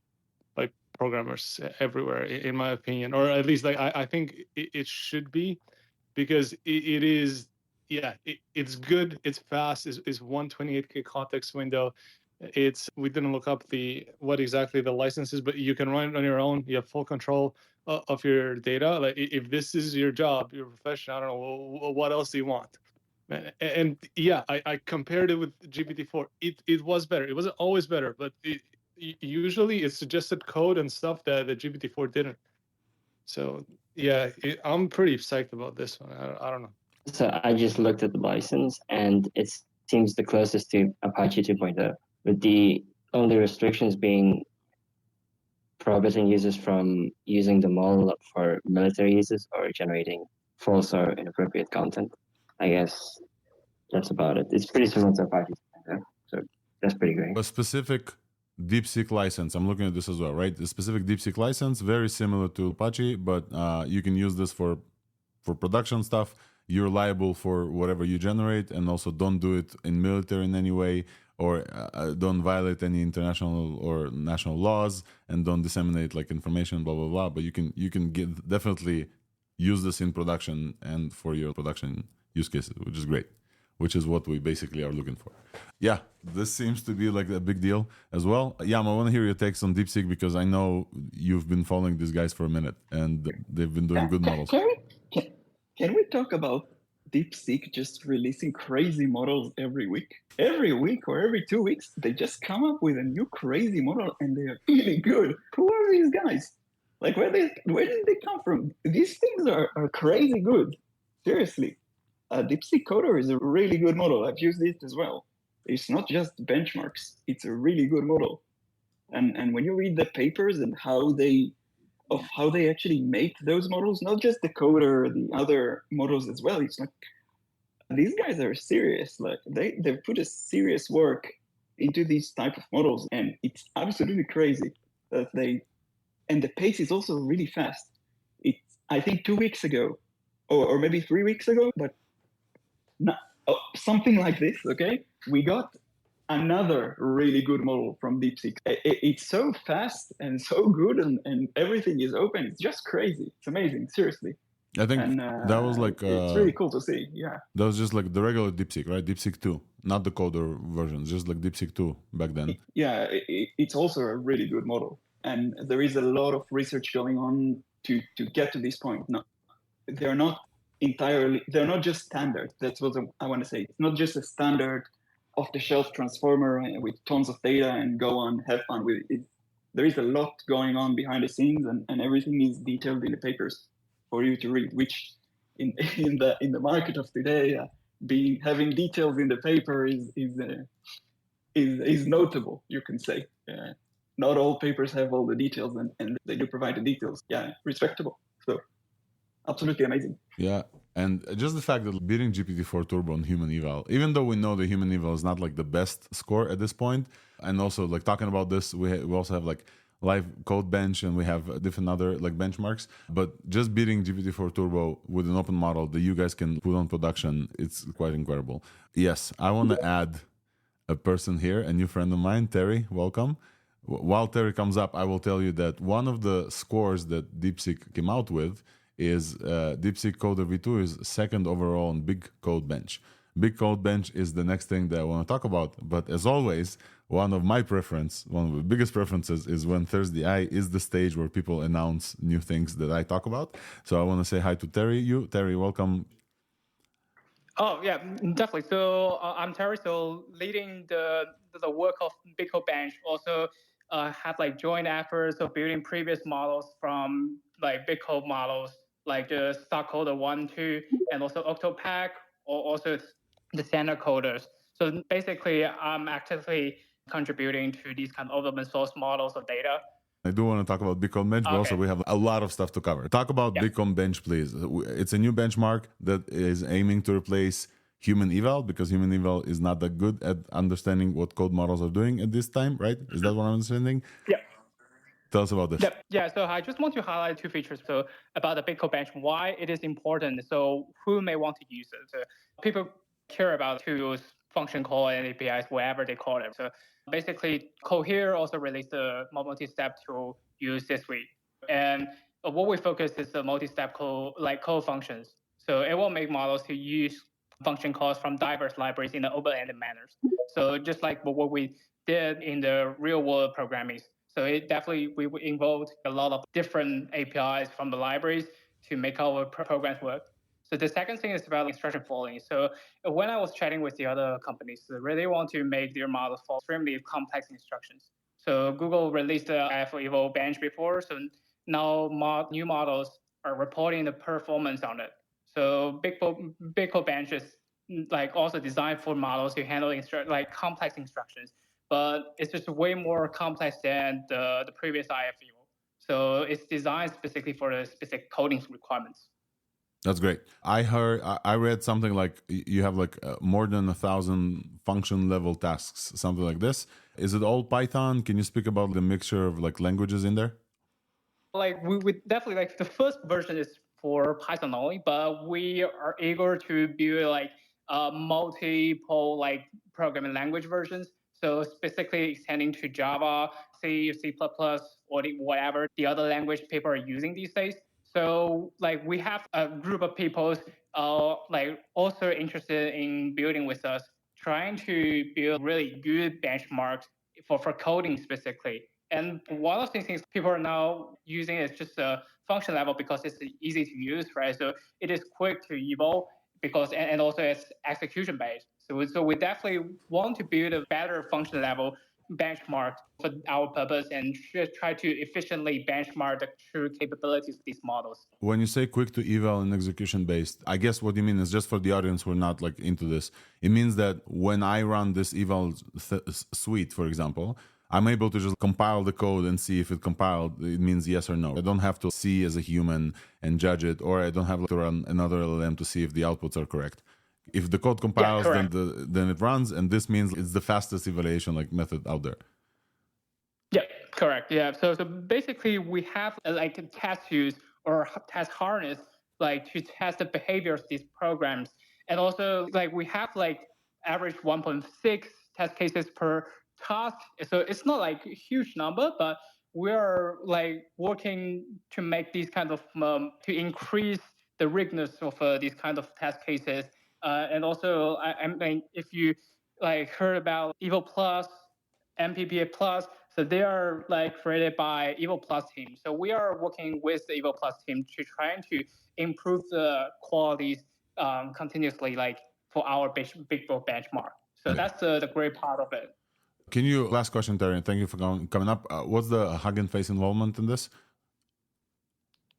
programmers everywhere, in my opinion, or at least I think it should be, because it is, yeah, it's good, it's fast, it's 128K context window. We didn't look up what exactly the license is, but you can run it on your own. You have full control of your data. Like if this is your job, your profession, I don't know, what else do you want? And yeah, I compared it with GPT-4. It was better. It wasn't always better, but usually it suggested code and stuff that the GPT-4 didn't. So yeah, I'm pretty psyched about this one. I don't know. So I just looked at the license, and it seems the closest to Apache 2.0, with the only restrictions being prohibiting users from using the model for military uses or generating false or inappropriate content. I guess that's about it. It's pretty similar to Apache 2.0, so that's pretty great. A specific DeepSeek license. I'm looking at this as well, right? The specific DeepSeek license, very similar to Apache, but you can use this for production stuff. You're liable for whatever you generate, and also don't do it in military in any way, or don't violate any international or national laws, and don't disseminate like information, blah blah blah. But you can definitely use this in production and for your production use cases, which is great, which is what we basically are looking for. Yeah, this seems to be like a big deal as well. Yam, I want to hear your takes on DeepSeek, because I know you've been following these guys for a minute and they've been doing good models. Can we talk about DeepSeek just releasing crazy models every week? Every week or every 2 weeks, they just come up with a new crazy model, and they're really good. Who are these guys? Like, where did they come from? These things are crazy good. Seriously. DeepSeek Coder is a really good model. I've used it as well. It's not just benchmarks. It's a really good model. And when you read the papers and how they actually make those models, not just the coder, the other models as well, it's like these guys are serious. Like they've put a serious work into these type of models, and it's absolutely crazy that and the pace is also really fast. I think 2 weeks ago, or maybe 3 weeks ago, but something like this, okay? We got another really good model from DeepSeek. It's so fast and so good, and everything is open. It's just crazy. It's amazing, seriously. I think And that was like it's really cool to see. Yeah. that was just like the regular DeepSeek, right? DeepSeek 2, not the coder version, just like DeepSeek 2 back then. Yeah, it's also a really good model, and there is a lot of research going on to get to this point. No, they're not just standard. That's what I want to say. It's not just a standard off-the-shelf transformer with tons of data and go on, have fun with it. There is a lot going on behind the scenes, and everything is detailed in the papers for you to read, which in the market of today, having details in the paper is notable, you can say. Not all papers have all the details, and they do provide the details. Yeah, respectable. So absolutely amazing. Yeah, and just the fact that beating GPT-4 Turbo on human eval, even though we know the human eval is not like the best score at this point, and also like talking about this, we also have like live code bench and we have different other like benchmarks, but just beating GPT-4 Turbo with an open model that you guys can put on production, it's quite incredible. Yes, I want to add a person here, a new friend of mine, Terry. Welcome. While Terry comes up, I will tell you that one of the scores that DeepSeek came out with is DeepSeek Coder V2 is second overall on Big Code Bench. Big Code Bench is the next thing that I want to talk about. But as always, one of the biggest preferences is when ThursdAI is the stage where people announce new things that I talk about. So I want to say hi to Terry. Terry, welcome. Oh yeah, definitely. So I'm Terry. So leading the work of Big Code Bench, also have like joint efforts of building previous models from like Big Code models, like the stock coder 1, 2, and also Octopack, or also the standard coders. So basically, I'm actively contributing to these kind of open source models of data. I do want to talk about Big Code Bench, but also we have a lot of stuff to cover. Talk about Big Code Bench, please. It's a new benchmark that is aiming to replace human eval, because human eval is not that good at understanding what code models are doing at this time, right? Is that what I'm understanding? Yeah. Tell us about this. Yeah, so I just want to highlight two features. So about the Big Code Bench, why it is important. So who may want to use it? So people care about to use function call and APIs, whatever they call it. So basically, Cohere also released a multi-step tool used this week. And what we focus is the multi-step code functions. So it will make models to use function calls from diverse libraries in an open-ended manners. So just like what we did in the real-world programming. So it definitely, we involved a lot of different APIs from the libraries to make our programs work. So the second thing is about instruction following. So when I was chatting with the other companies, they really want to make their models follow extremely complex instructions. So Google released the Evo bench before, so now new models are reporting the performance on it. So Big Code Bench is like also designed for models to handle complex instructions, but it's just way more complex than the previous IFEvo. So it's designed specifically for the specific coding requirements. That's great. I read something like you have like more than 1,000 function level tasks, something like this. Is it all Python? Can you speak about the mixture of like languages in there? Like we definitely, like the first version is for Python only, but we are eager to build like multiple like programming language versions. So specifically extending to Java, C, C++, or whatever the other language people are using these days. So like we have a group of people like also interested in building with us, trying to build really good benchmarks for coding specifically. And one of the things people are now using is just a function level because it's easy to use, right? So it is quick to evolve because, and also it's execution based. So we definitely want to build a better function level benchmark for our purpose and should try to efficiently benchmark the true capabilities of these models. When you say quick to eval and execution based, I guess what you mean is, just for the audience who are not like into this, it means that when I run this eval suite, for example, I'm able to just compile the code and see if it compiled, it means yes or no. I don't have to see as a human and judge it, or I don't have to run another LLM to see if the outputs are correct. If the code compiles, then it runs, and this means it's the fastest evaluation like method out there. Yeah, correct. Yeah. So basically, we have like a test use or test harness like to test the behaviors of these programs, and also like we have like average 1.6 test cases per task. So it's not like a huge number, but we are like working to make these kind of to increase the rigidness of these kind of test cases. And also, I mean, if you like heard about Evo Plus, MPPA Plus, so they are like created by Evo Plus team. So we are working with the Evo Plus team to trying to improve the qualities continuously, like for our big book benchmark. So that's the great part of it. Can you, last question, Terry, and thank you for coming up. What's the Hugging Face involvement in this?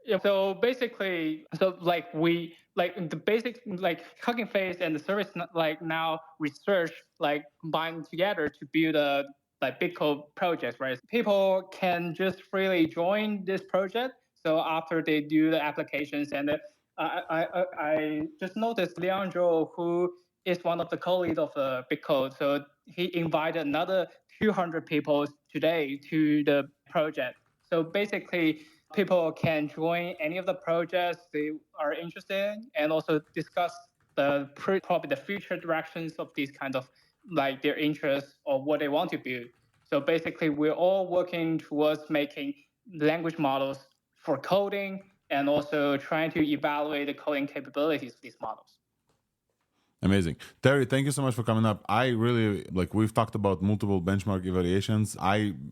Yeah, so basically, so like we like the basic like Hugging Face and the service like now research like combined together to build a like big code projects, right? People can just freely join this project. So after they do the applications, and I just noticed Leandro, who is one of the co-lead of the big code, so he invited another 200 people today to the project. So basically, people can join any of the projects they are interested in, and also discuss probably the future directions of these kind of like their interests or what they want to build. So basically, we're all working towards making language models for coding and also trying to evaluate the coding capabilities of these models. Amazing. Terry, thank you so much for coming up. I really, like, we've talked about multiple benchmark evaluations.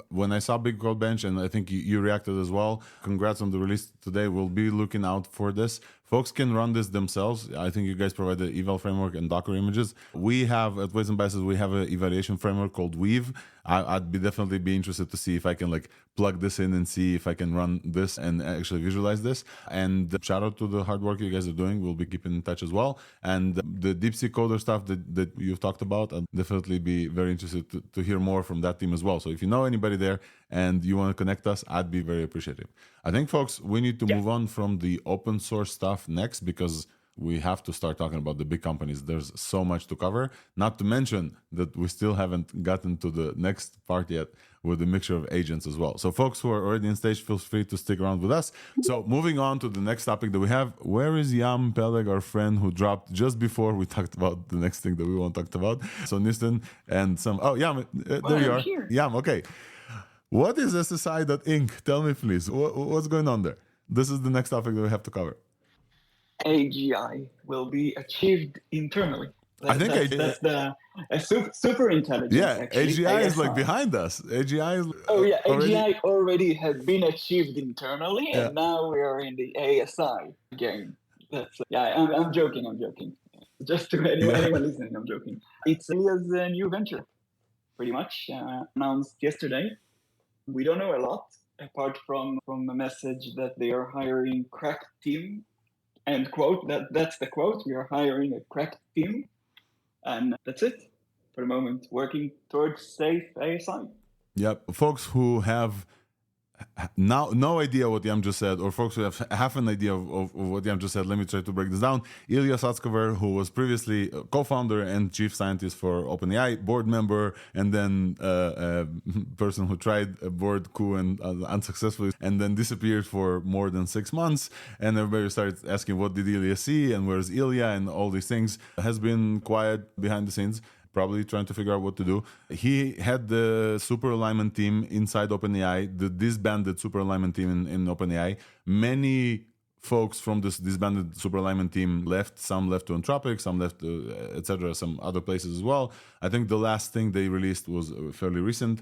When I saw Big Code Bench, and I think you reacted as well, congrats on the release today. We'll be looking out for this. Folks can run this themselves. I think you guys provide the eval framework and Docker images. We have, at Weights and Biases, we have an evaluation framework called Weave. I'd definitely be interested to see if I can like plug this in and see if I can run this and actually visualize this. And shout out to the hard work you guys are doing. We'll be keeping in touch as well. And the DeepSeek coder stuff that you've talked about, I'd definitely be very interested to hear more from that team as well. So if you know anybody there and you want to connect us, I'd be very appreciative. I think, folks, we need to move on from the open source stuff next, because we have to start talking about the big companies. There's so much to cover, not to mention that we still haven't gotten to the next part yet with the mixture of agents as well. So folks who are already in stage, feel free to stick around with us. So moving on to the next topic that we have, where is Yam Peleg, our friend who dropped just before we talked about the next thing that we want to talk about? So Nistan and Yam, there you are. Here. Yam, okay. What is SSI.inc? Tell me, please. What's going on there? This is the next topic that we have to cover. AGI will be achieved internally. That's the super intelligence. Yeah, actually, AGI is like ASI. behind us. AGI is. AGI already has been achieved internally, and now we are in the ASI game. I'm joking. Just to anyone listening, I'm joking. It's Ilya's new venture, pretty much announced yesterday. We don't know a lot apart from a message that they are hiring crack team. End quote. That's the quote. We are hiring a crack team, and that's it for the moment. Working towards safe ASI. Yep, folks who have now no idea what Yam just said, or folks who have half an idea of what Yam just said, let me try to break this down. Ilya Satskover, who was previously co-founder and chief scientist for OpenAI, board member, and then a person who tried a board coup and unsuccessfully, and then disappeared for more than 6 months, and everybody started asking what did Ilya see and where's Ilya and all these things, has been quiet behind the scenes, probably trying to figure out what to do. He had the super alignment team inside OpenAI, the disbanded super alignment team in OpenAI. Many folks from this disbanded super alignment team left. Some left to Anthropic, some left to etc., some other places as well. I think the last thing they released was fairly recent.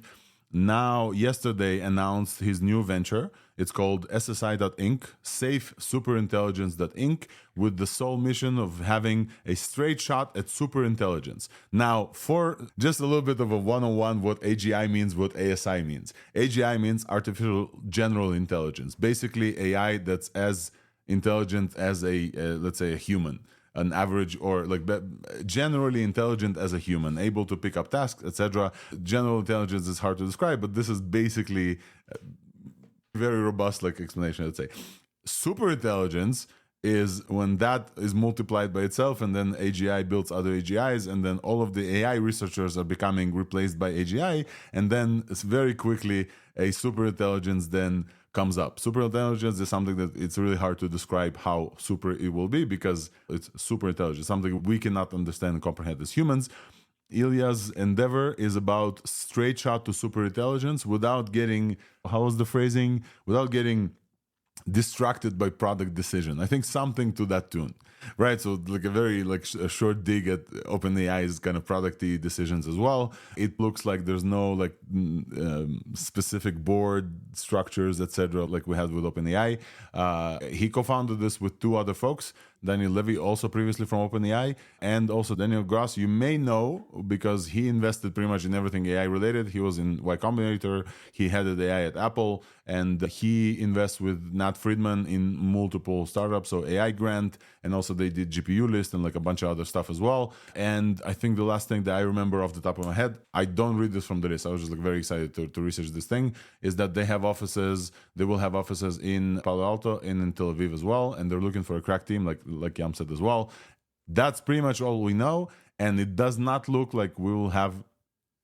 Now, yesterday announced his new venture. It's called SSI.inc, Safe Superintelligence.inc, with the sole mission of having a straight shot at superintelligence. Now, for just a little bit of a 101, what AGI means, what ASI means. AGI means artificial general intelligence, basically AI that's as intelligent as let's say a human. An average or like generally intelligent as a human, able to pick up tasks, etc. General intelligence is hard to describe, but this is basically a very robust like explanation, I'd say. Super intelligence is when that is multiplied by itself, and then AGI builds other AGIs, and then all of the AI researchers are becoming replaced by AGI, and then it's very quickly a super intelligence then comes up. Super intelligence is something that it's really hard to describe how super it will be, because it's super intelligence, something we cannot understand and comprehend as humans. Ilya's endeavor is about straight shot to super intelligence without getting, how was the phrasing? Without getting distracted by product decision. I think something to that tune, right? So like a very a short dig at OpenAI's kind of producty decisions as well. It looks like there's no specific board structures, etc., like we had with OpenAI. He co-founded this with two other folks, Daniel Levy, also previously from OpenAI, and also Daniel Gross, you may know because he invested pretty much in everything AI related. He was in Y Combinator, he headed AI at Apple, and he invests with Nat Friedman in multiple startups, so AI Grant, and also they did GPU List and like a bunch of other stuff as well. And I think the last thing that I remember off the top of my head, I don't read this from the list, I was just like very excited to research this thing, is that they will have offices in Palo Alto and in Tel Aviv as well, and they're looking for a crack team, like Yam said as well. That's pretty much all we know, and it does not look like we will have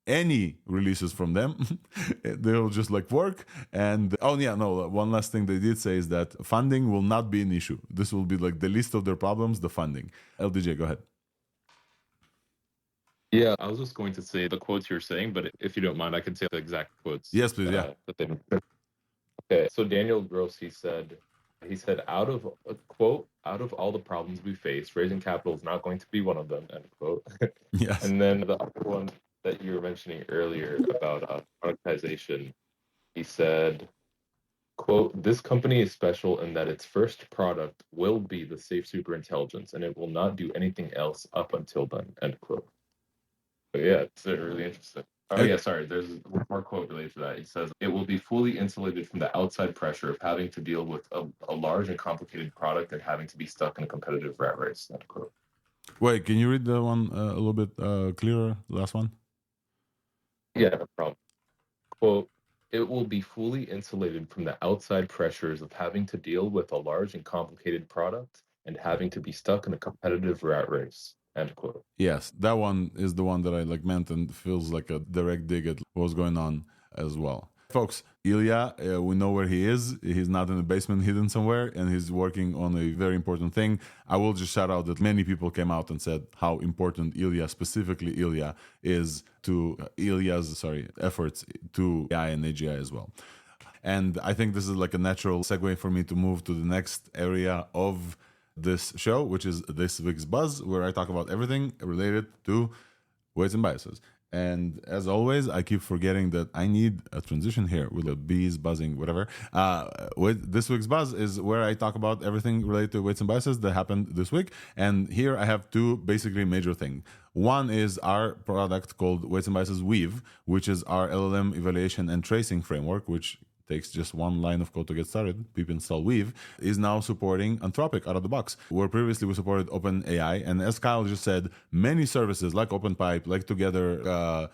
any releases from them. They'll just like work. And one last thing they did say is that funding will not be an issue. This will be like the least of their problems, the funding. LDJ, go ahead. Yeah, I was just going to say the quotes you're saying, but if you don't mind, I can say the exact quotes. Yes, please. Yeah. Okay, so Daniel Gross, he said, out of all the problems we face, raising capital is not going to be one of them, end quote. Yes. And then the other one that you were mentioning earlier about productization, he said, quote, this company is special in that its first product will be the safe superintelligence, and it will not do anything else up until then, end quote. But yeah, it's really interesting. Oh yeah, sorry, there's one more quote related to that. He says, it will be fully insulated from the outside pressure of having to deal with a large and complicated product and having to be stuck in a competitive rat race, end quote. Wait, can you read the one a little bit clearer, the last one? Yeah, no problem. Quote, it will be fully insulated from the outside pressures of having to deal with a large and complicated product and having to be stuck in a competitive rat race, end quote. Yes, that one is the one that I meant and feels like a direct dig at what's going on as well. Folks, Ilya, we know where he is. He's not in the basement hidden somewhere, and he's working on a very important thing. I will just shout out that many people came out and said how important Ilya, specifically Ilya, is to Ilya's efforts to AI and AGI as well. And I think this is like a natural segue for me to move to the next area of this show, which is this week's Buzz, where I talk about everything related to weights and biases. And as always, I keep forgetting that I need a transition here with the bees buzzing, whatever. With this week's Buzz is where I talk about everything related to weights and biases that happened this week. And here I have two basically major things. One is our product called Weights and Biases Weave, which is our LLM evaluation and tracing framework, which takes just one line of code to get started. Pip install Weave is now supporting Anthropic out of the box, where previously we supported OpenAI. And as Kyle just said, many services like OpenPipe, like Together,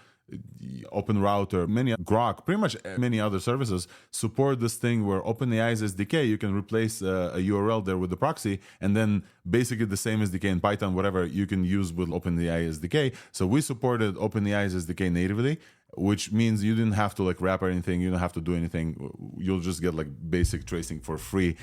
Open Router, many Grok, pretty much many other services support this thing where OpenAI's SDK, you can replace a URL there with the proxy, and then basically the same SDK in Python, whatever you can use with OpenAI SDK. So we supported OpenAI's SDK natively, which means you didn't have to wrap or anything. You don't have to do anything. You'll just get basic tracing for free,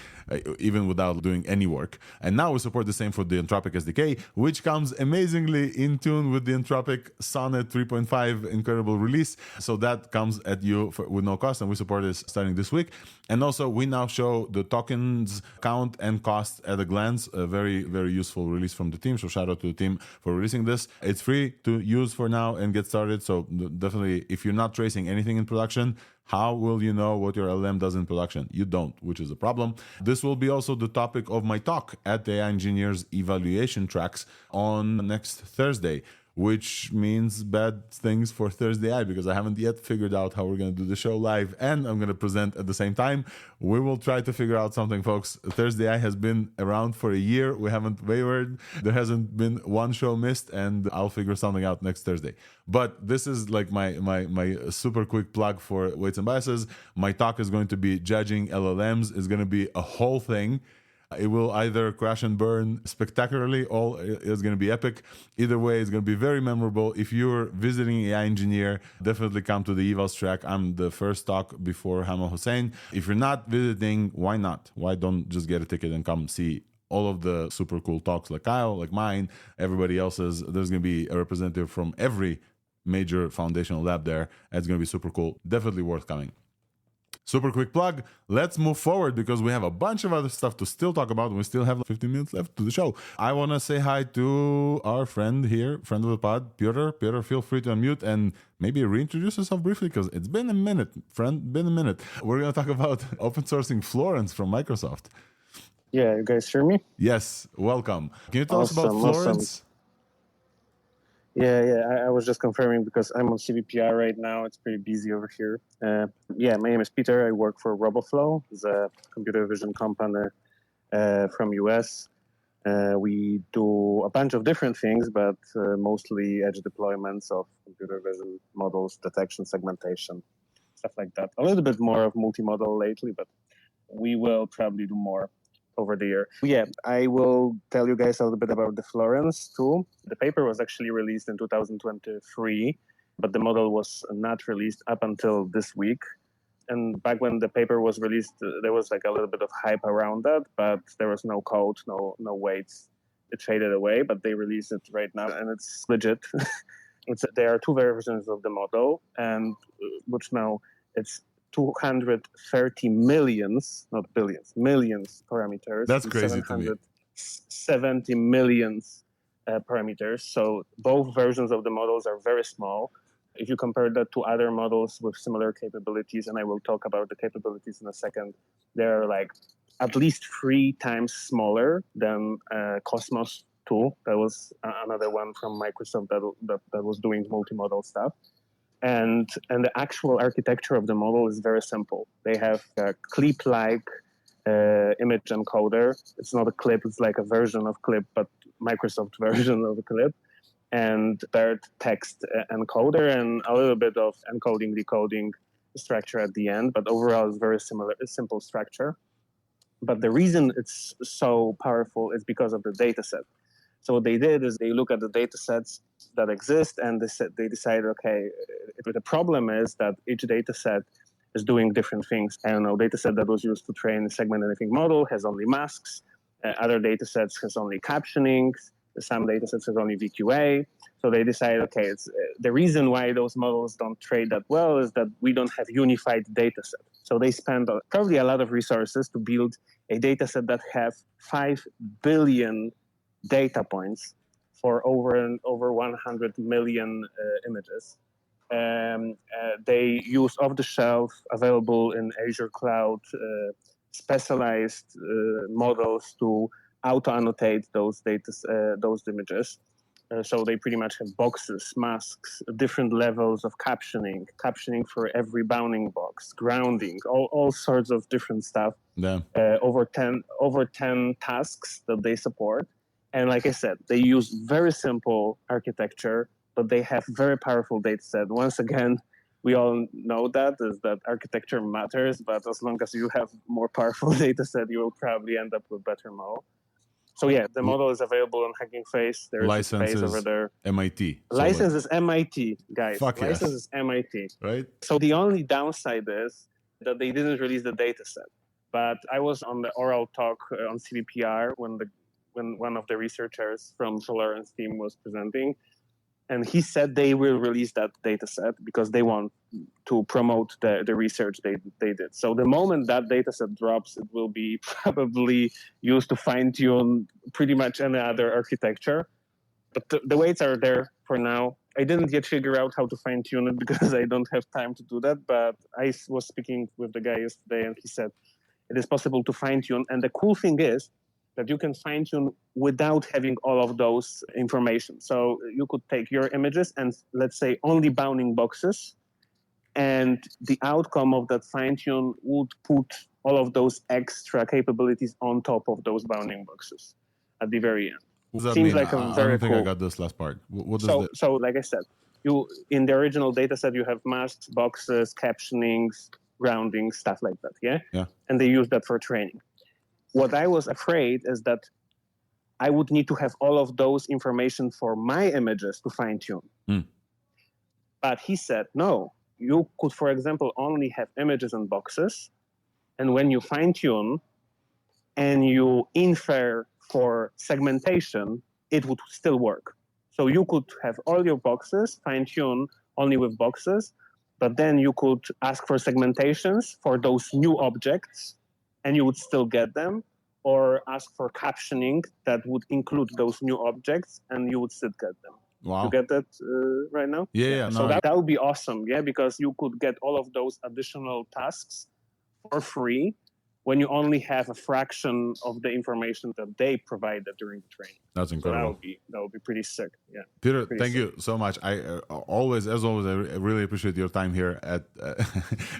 even without doing any work. And now we support the same for the Anthropic SDK, which comes amazingly in tune with the Anthropic Sonnet 3.5 incredible release. So that comes at you with no cost, and we support this starting this week. And also, we now show the tokens count and cost at a glance. A very, very useful release from the team. So shout out to the team for releasing this. It's free to use for now and get started. So definitely, if you're not tracing anything in production, how will you know what your LLM does in production? You don't, which is a problem. This will be also the topic of my talk at the AI Engineers Evaluation Tracks on next Thursday, which means bad things for ThursdAI because I haven't yet figured out how we're going to do the show live and I'm going to present at the same time. We will try to figure out something, folks. ThursdAI has been around for a year. We haven't wavered. There hasn't been one show missed, and I'll figure something out next Thursday. But this is my super quick plug for Weights and Biases. My talk is going to be judging LLMs. It's going to be a whole thing. It will either crash and burn spectacularly, or it's going to be epic. Either way, it's going to be very memorable. If you're visiting AI Engineer, definitely come to the evals track. I'm the first talk before Hama Hussein. If you're not visiting, why not? Why don't just get a ticket and come see all of the super cool talks like Kyle, like mine, everybody else's. There's going to be a representative from every major foundational lab there. It's going to be super cool. Definitely worth coming. Super quick plug. Let's move forward because we have a bunch of other stuff to still talk about. We still have 15 minutes left to the show. I want to say hi to our friend here, friend of the pod, Piotr. Piotr, feel free to unmute and maybe reintroduce yourself briefly because it's been a minute, friend, been a minute. We're going to talk about open sourcing Florence from Microsoft. Yeah, you guys hear me? Yes, welcome. Can you tell us about Florence? Awesome. Yeah, I was just confirming because I'm on CVPR right now. It's pretty busy over here. My name is Peter. I work for RoboFlow. It's a computer vision company from US. We do a bunch of different things, but mostly edge deployments of computer vision models, detection, segmentation, stuff like that. A little bit more of multimodal lately, but we will probably do more over the year. Yeah, I will tell you guys a little bit about the Florence tool. The paper was actually released in 2023, but the model was not released up until this week. And back when the paper was released, there was like a little bit of hype around that, but there was no code, no weights. It faded away, but they released it right now, and it's legit. There are two versions of the model, and which now it's 230 millions, not billions, millions parameters. That's crazy to me. 770 millions parameters. So both versions of the models are very small. If you compare that to other models with similar capabilities, and I will talk about the capabilities in a second, they're like at least 3 times smaller than Cosmos 2. That was another one from Microsoft that was doing multimodal stuff. And the actual architecture of the model is very simple. They have a clip-like image encoder. It's not a clip, it's like a version of clip, but Microsoft version of a clip. And BERT text encoder and a little bit of encoding, decoding structure at the end. But overall, it's very similar, a simple structure. But the reason it's so powerful is because of the data set. So what they did is they look at the data sets that exist, and they decided, okay, the problem is that each data set is doing different things. I don't know, data set that was used to train a segment anything model has only masks. Other data sets has only captioning. Some data sets has only VQA. So they decided, okay, it's the reason why those models don't trade that well is that we don't have unified data set. So they spend probably a lot of resources to build a data set that have 5 billion data points for over 100 million images. They use off-the-shelf, available in Azure Cloud, specialized models to auto-annotate those images. So they pretty much have boxes, masks, different levels of captioning for every bounding box, grounding, all sorts of different stuff. Yeah. Over 10 tasks that they support. And like I said, they use very simple architecture, but they have very powerful data set. Once again, we all know that architecture matters, but as long as you have more powerful data set, you will probably end up with better model. So yeah, the model is available on Hugging Face. There's a space over there. MIT. License is MIT, guys. License is MIT. Right? So the only downside is that they didn't release the data set. But I was on the oral talk on CVPR when one of the researchers from Florence team was presenting, and he said they will release that data set because they want to promote the research they did. So the moment that data set drops, it will be probably used to fine-tune pretty much any other architecture. But the weights are there for now. I didn't yet figure out how to fine-tune it because I don't have time to do that, but I was speaking with the guy yesterday, and he said it is possible to fine-tune. And the cool thing is that you can fine-tune without having all of those information. So you could take your images and, let's say, only bounding boxes, and the outcome of that fine-tune would put all of those extra capabilities on top of those bounding boxes at the very end. What does that Seems mean? like a I very don't think cool. I got this last part. What does that? So like I said, you in the original data set, you have masks, boxes, captionings, grounding, stuff like that, yeah? And they use that for training. What I was afraid is that I would need to have all of those information for my images to fine-tune. But he said, no, you could, for example, only have images and boxes. And when you fine-tune and you infer for segmentation, it would still work. So you could have all your boxes, fine-tune only with boxes, but then you could ask for segmentations for those new objects, and you would still get them, or ask for captioning that would include those new objects, and you would still get them. Wow. You get that right now? Yeah. So No, that would be awesome, because you could get all of those additional tasks for free when you only have a fraction of the information that they provided during the training. that's incredible. So that would be pretty sick. Yeah. Peter, Pretty thank sick. you so much. I always, as always, I really appreciate your time here at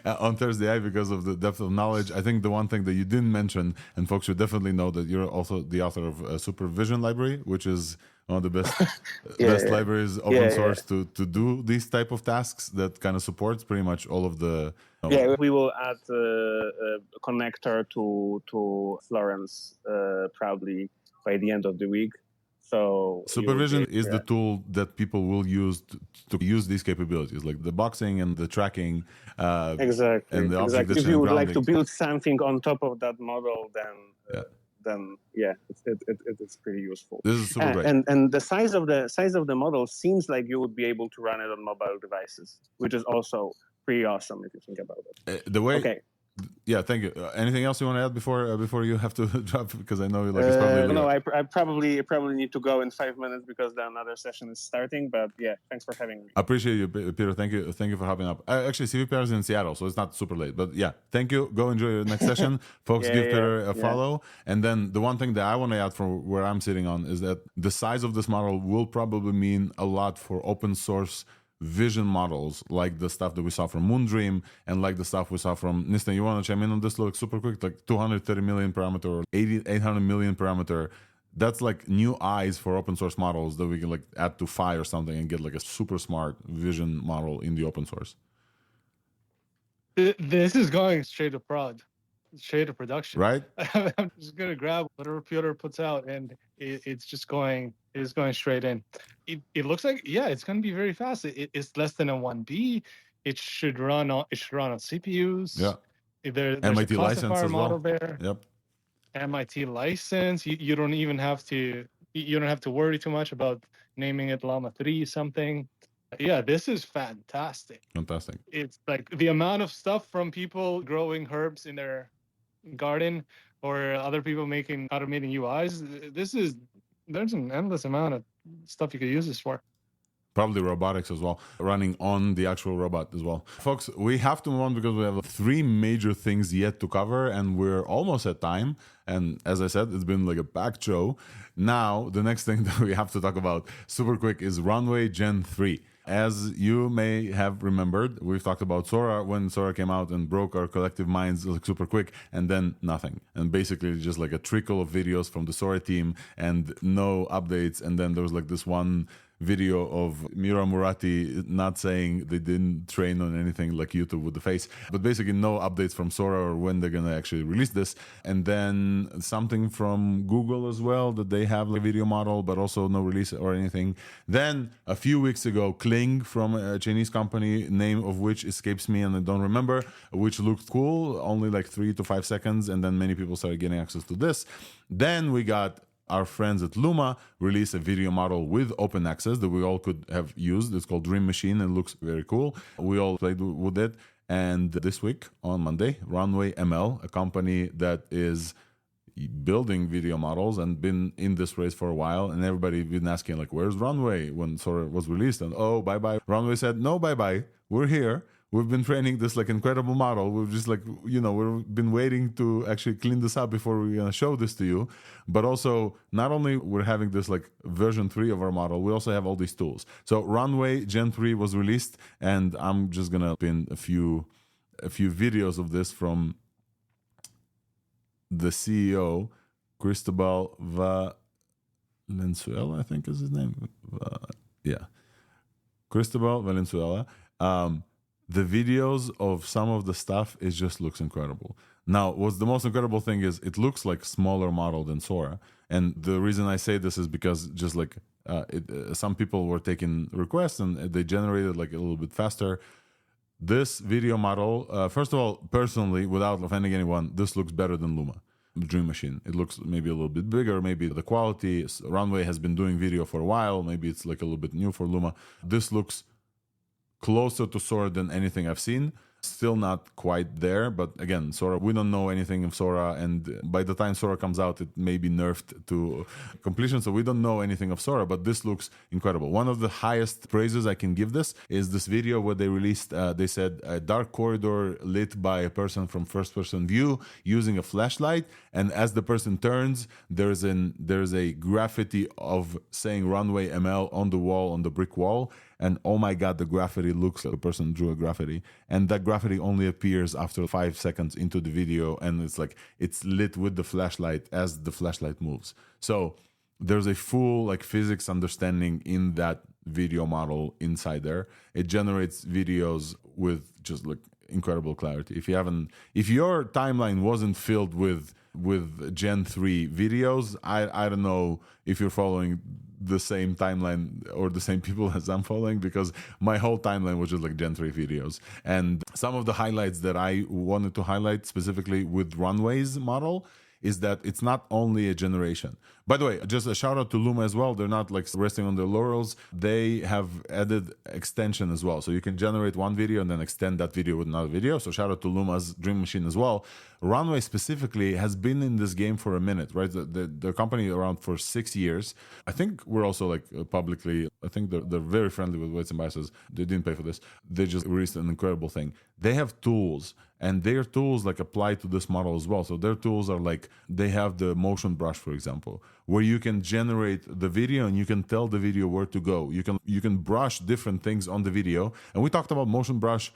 on ThursdAI because of the depth of knowledge. I think the one thing that you didn't mention, and folks should definitely know, that you're also the author of Supervision Library, which is one of the best libraries open source to do these type of tasks that kind of supports pretty much all of the. Yeah, we will add a connector to Florence probably by the end of the week. So Supervision is the tool that people will use to use these capabilities, like the boxing and the tracking. Exactly. And the object If you would like to grounding. build something on top of that model, then it's pretty useful. This is super great. And the size of the model seems like you would be able to run it on mobile devices, which is also pretty awesome if you think about it. The way. Okay. Yeah, thank you. Anything else you want to add before you have to drop? Because I know it's probably. No, I probably need to go in 5 minutes because the another session is starting. But yeah, thanks for having me. I appreciate you, Peter. Thank you for hopping up. Actually, CVPR is in Seattle, so it's not super late. But yeah, thank you. Go enjoy your next session, folks. Give Peter a follow. And then the one thing that I want to add from where I'm sitting on is that the size of this model will probably mean a lot for open source vision models, like the stuff that we saw from Moondream and like the stuff we saw from Nistan. You want to chime in on this super quick? Like 230 million parameter or 800 million parameter. That's like new eyes for open source models that we can like add to Phi or something and get like a super smart vision model in the open source. This is going straight to prod, straight to production. Right? I'm just gonna grab whatever Peter puts out, and it's just going. It's going straight in. It looks like it's going to be very fast. It's less than a 1B. It should run on CPUs. Yeah. There's MIT a license classifier as model well. there. Yep. MIT license. You don't even have to. You don't have to worry too much about naming it Llama 3 something. Yeah, this is fantastic. Fantastic. It's like the amount of stuff from people growing herbs in their garden or other people automating UIs. There's an endless amount of stuff you could use this for. Probably robotics as well, running on the actual robot as well. Folks, we have to move on because we have 3 major things yet to cover and we're almost at time. And as I said, it's been like a packed show. Now, the next thing that we have to talk about super quick is Runway Gen 3. As you may have remembered, we've talked about Sora when Sora came out and broke our collective minds like super quick, and then nothing. And basically just like a trickle of videos from the Sora team and no updates. And then there was like this one video of Mira Murati not saying they didn't train on anything like YouTube with the face, but basically no updates from Sora or when they're going to actually release this. And then something from Google as well, that they have like a video model, but also no release or anything. Then a few weeks ago, Kling from a Chinese company, name of which escapes me and I don't remember, which looked cool, only like 3 to 5 seconds. And then many people started getting access to this. Then we got our friends at Luma release a video model with open access that we all could have used. It's called Dream Machine and looks very cool. We all played with it. And this week on Monday, Runway ML, a company that is building video models and been in this race for a while, and everybody been asking like, where's Runway when Sora was released? And bye-bye. Runway said, no, bye-bye. We're here. We've been training this like incredible model. We've just like, we've been waiting to actually clean this up before we're going to show this to you. But also, not only we're having this like version 3 of our model, we also have all these tools. So Runway Gen 3 was released, and I'm just going to pin a few videos of this from the CEO, Cristobal Valenzuela, I think is his name. Cristobal Valenzuela. The videos of some of the stuff, it just looks incredible. Now, what's the most incredible thing is it looks like smaller model than Sora. And the reason I say this is because just like some people were taking requests and they generated like a little bit faster. This video model, first of all, personally, without offending anyone, this looks better than Luma. Dream Machine. It looks maybe a little bit bigger, maybe the quality. Runway has been doing video for a while. Maybe it's like a little bit new for Luma. This looks closer to Sora than anything I've seen. Still not quite there, but again, Sora, we don't know anything of Sora, and by the time Sora comes out, it may be nerfed to completion, so we don't know anything of Sora, but this looks incredible. One of the highest praises I can give this is this video where they released, they said, a dark corridor lit by a person from first-person view using a flashlight, and as the person turns, there's a graffiti of saying Runway ML on the wall, on the brick wall, and oh my god, the graffiti looks like a person drew a graffiti, and that graffiti only appears after 5 seconds into the video, and it's lit with the flashlight as the flashlight moves. So there's a full physics understanding in that video model inside there. It generates videos with just incredible clarity. If your timeline wasn't filled with Gen 3 videos, I don't know if you're following the same timeline or the same people as I'm following, because my whole timeline was just Gen 3 videos. And some of the highlights that I wanted to highlight specifically with Runway's model is that it's not only a generation. By the way, just a shout out to Luma as well. They're not resting on their laurels. They have added extension as well. So you can generate one video and then extend that video with another video. So shout out to Luma's Dream Machine as well. Runway specifically has been in this game for a minute, right? The company around for 6 years. I think we're also publicly, I think they're very friendly with Weights and Biases. They didn't pay for this. They just released an incredible thing. They have tools, and their tools apply to this model as well. So their tools are they have the motion brush, for example, where you can generate the video and you can tell the video where to go. You can brush different things on the video. And we talked about motion brush.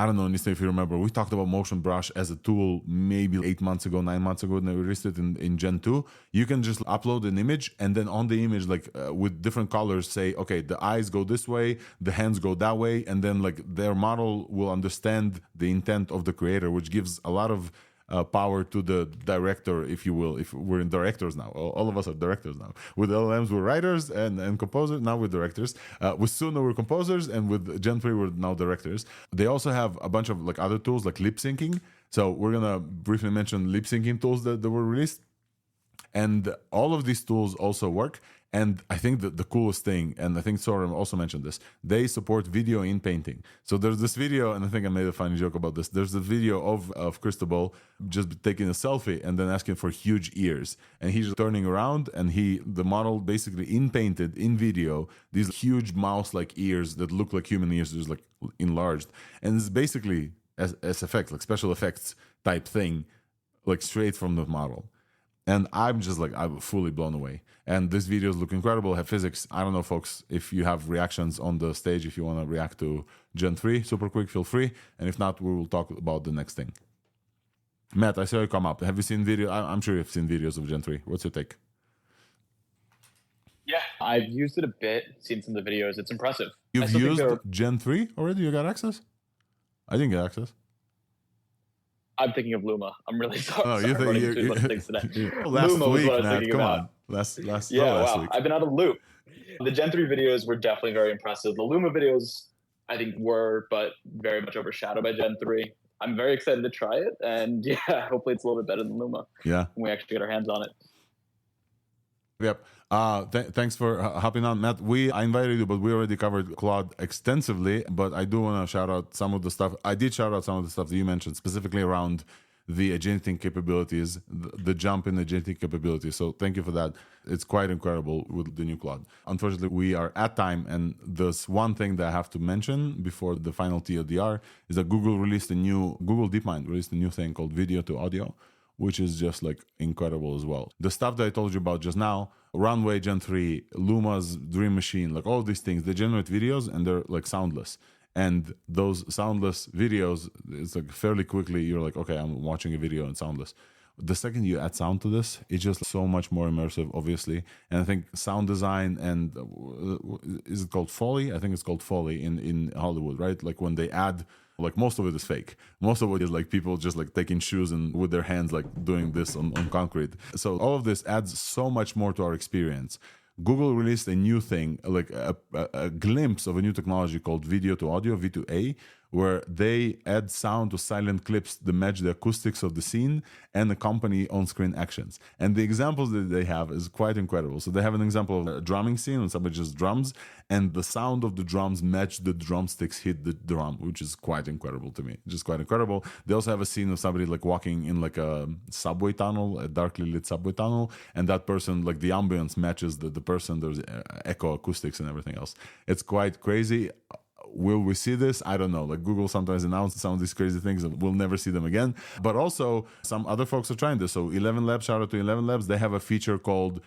I don't know, Nista, if you remember, we talked about motion brush as a tool maybe 8 months ago, 9 months ago, and they released it in Gen 2. You can just upload an image, and then on the image, with different colors, say, okay, the eyes go this way, the hands go that way, and then their model will understand the intent of the creator, which gives a lot of power to the director, if you will. If we're in directors now, all of us are directors now. With LLMs, we're writers and composers. Now we're directors. With Suno, we're composers, and with Gen 3, we're now directors. They also have a bunch of other tools like lip syncing. So we're gonna briefly mention lip syncing tools that were released, and all of these tools also work. And I think the coolest thing, and I think Sora also mentioned this, they support video in painting. So there's this video, and I think I made a funny joke about this. There's a video of Cristobal just taking a selfie and then asking for huge ears. And he's turning around, and the model basically in-painted, in video, these huge mouse-like ears that look like human ears, just enlarged. And it's basically as effects, special effects type thing, straight from the model. And I'm just I'm fully blown away. And these videos look incredible, have physics. I don't know, folks, if you have reactions on the stage, if you want to react to Gen 3, super quick, feel free. And if not, we will talk about the next thing. Matt, I saw you come up. Have you seen video? I'm sure you've seen videos of Gen 3. What's your take? Yeah, I've used it a bit, seen some of the videos. It's impressive. You've used Gen 3 already? You got access? I didn't get access. I'm thinking of Luma. I'm really sorry. Oh, you think you're today. last Luma week, was what I was man. thinking Come about. on. Last wow. week. I've been out of the loop. The Gen 3 videos were definitely very impressive. The Luma videos, I think, were, but very much overshadowed by Gen 3. I'm very excited to try it. And yeah, hopefully it's a little bit better than Luma. Yeah. When we actually get our hands on it. Yep. Thanks for hopping on, Matt. I invited you, but we already covered Claude extensively. But I do want to shout out some of the stuff. I did shout out some of the stuff that you mentioned, specifically around the agentic capabilities, the jump in agentic capabilities. So thank you for that. It's quite incredible with the new Claude. Unfortunately, we are at time, and there's one thing that I have to mention before the final TLDR is that Google DeepMind released a new thing called video to audio, which is just incredible as well. The stuff that I told you about just now, Runway Gen 3, Luma's Dream Machine, all these things, they generate videos and they're soundless. And those soundless videos, it's fairly quickly, you're okay, I'm watching a video and soundless. The second you add sound to this, it's just so much more immersive, obviously. And I think sound design and, is it called Foley? I think it's called Foley in Hollywood, right? When they add, most of it is fake. Most of it is people just taking shoes and with their hands doing this on concrete. So all of this adds so much more to our experience. Google released a new thing, a glimpse of a new technology called video to audio, V2A, where they add sound to silent clips that match the acoustics of the scene and accompany on-screen actions. And the examples that they have is quite incredible. So they have an example of a drumming scene when somebody just drums, and the sound of the drums match the drumsticks hit the drum, which is quite incredible to me. Just quite incredible. They also have a scene of somebody like walking in like a subway tunnel, a darkly lit subway tunnel, and that person, like the ambience matches the person. There's echo acoustics and everything else. It's quite crazy. Will we see this? I don't know. Like Google sometimes announces some of these crazy things and we'll never see them again. But also some other folks are trying this. So 11 Labs, shout out to 11 Labs. They have a feature called,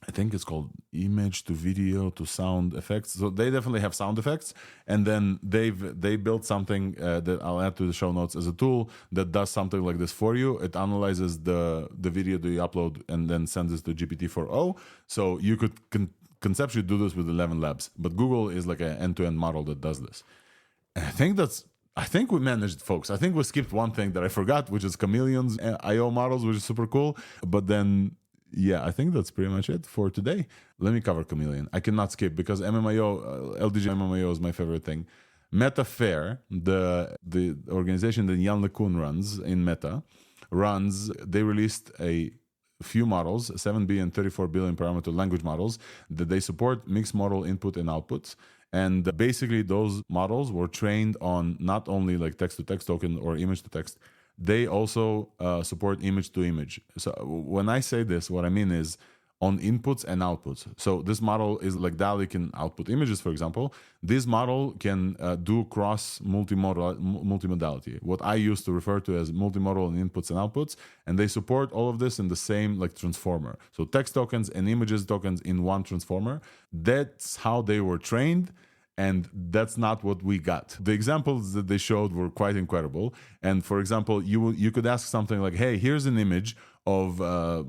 I think it's called image to video to sound effects. So they definitely have sound effects. And then they built something that I'll add to the show notes as a tool that does something like this for you. It analyzes the video that you upload and then sends it to GPT-4o. So you could conceptually do this with 11 Labs. But Google is like an end-to-end model that does this. And I think we managed, folks. I think we skipped one thing that I forgot, which is Chameleon's IO models, which is super cool. But then yeah, I think that's pretty much it for today. Let me cover Chameleon. I cannot skip because MMIO, LDJ MMIO is my favorite thing. Meta Fair, the organization that Jan LeCun runs in Meta, they released a few models, 7 billion, 34 billion parameter language models that they support mixed model input and outputs. And basically those models were trained on not only like text-to-text token or image-to-text, they also support image-to-image. So when I say this, what I mean is on inputs and outputs. So this model is like DALL-E can output images, for example. This model can do cross multimodality, what I used to refer to as multimodal inputs and outputs. And they support all of this in the same like transformer. So text tokens and images tokens in one transformer. That's how they were trained. And that's not what we got. The examples that they showed were quite incredible. And for example, you could ask something like, "Hey, here's an image of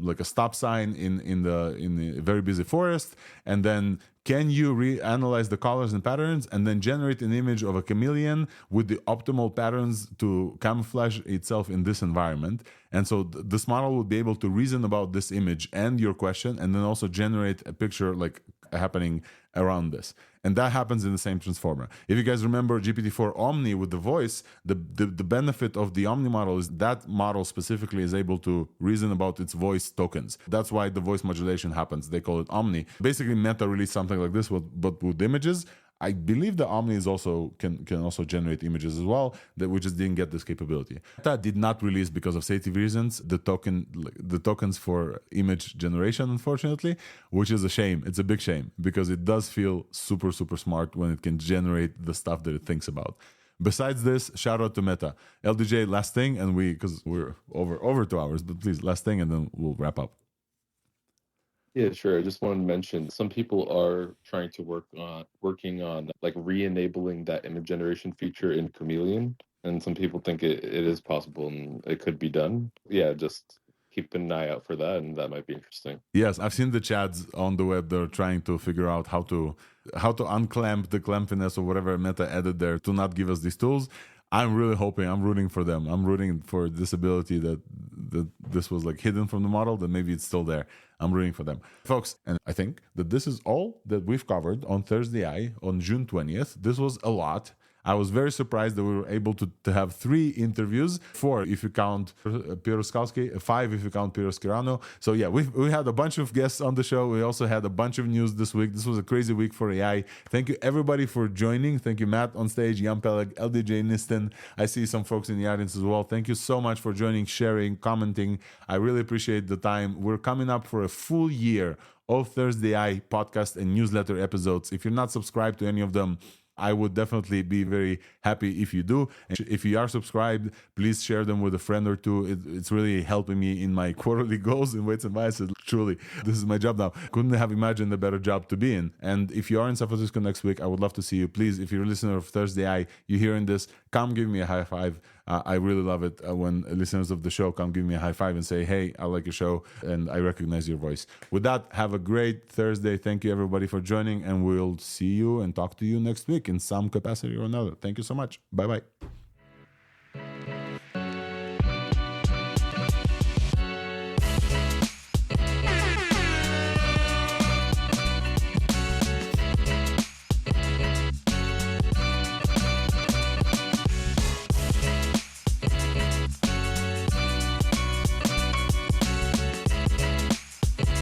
like a stop sign in the very busy forest, and then can you reanalyze the colors and patterns and then generate an image of a chameleon with the optimal patterns to camouflage itself in this environment?" And so this model would be able to reason about this image and your question, and then also generate a picture like happening around this. And that happens in the same transformer. If you guys remember GPT-4 Omni with the voice, the benefit of the Omni model is that model specifically is able to reason about its voice tokens. That's why the voice modulation happens. They call it Omni. Basically, Meta released something like this, but with images. I believe the Omni is also can also generate images as well. That we just didn't get this capability. Meta did not release because of safety reasons the tokens for image generation, unfortunately, which is a shame. It's a big shame because it does feel super smart when it can generate the stuff that it thinks about. Besides this, shout out to Meta. LDJ, last thing, and because we're over 2 hours, but please last thing, and then we'll wrap up. Yeah, sure. I just wanted to mention some people are trying to working on like re-enabling that image generation feature in Chameleon, and some people think it is possible and it could be done. Yeah, just keep an eye out for that, and that might be interesting. Yes, I've seen the chats on the web. They're trying to figure out how to unclamp the clampiness or whatever Meta added there to not give us these tools. I'm really hoping, I'm rooting for them. I'm rooting for this ability that this was like hidden from the model, that maybe it's still there. I'm rooting for them. Folks, and I think that this is all that we've covered on ThursdAI on June 20th. This was a lot. I was very surprised that we were able to have 3 interviews, 4 if you count Piero Skalski, 5 if you count Piero Skirano. So yeah, we had a bunch of guests on the show. We also had a bunch of news this week. This was a crazy week for AI. Thank you everybody for joining. Thank you, Matt on stage, Jan Peleg, LDJ Niston. I see some folks in the audience as well. Thank you so much for joining, sharing, commenting. I really appreciate the time. We're coming up for a full year of ThursdAI podcast and newsletter episodes. If you're not subscribed to any of them, I would definitely be very happy if you do. And if you are subscribed, please share them with a friend or two. It's really helping me in my quarterly goals in weights and biases. Truly, this is my job now. Couldn't have imagined a better job to be in. And if you are in San Francisco next week, I would love to see you. Please, if you're a listener of ThursdAI, you're hearing this, come give me a high five. I really love it when listeners of the show come give me a high five and say, "Hey, I like your show and I recognize your voice." With that, have a great Thursday. Thank you everybody for joining, and we'll see you and talk to you next week in some capacity or another. Thank you so much. Bye-bye.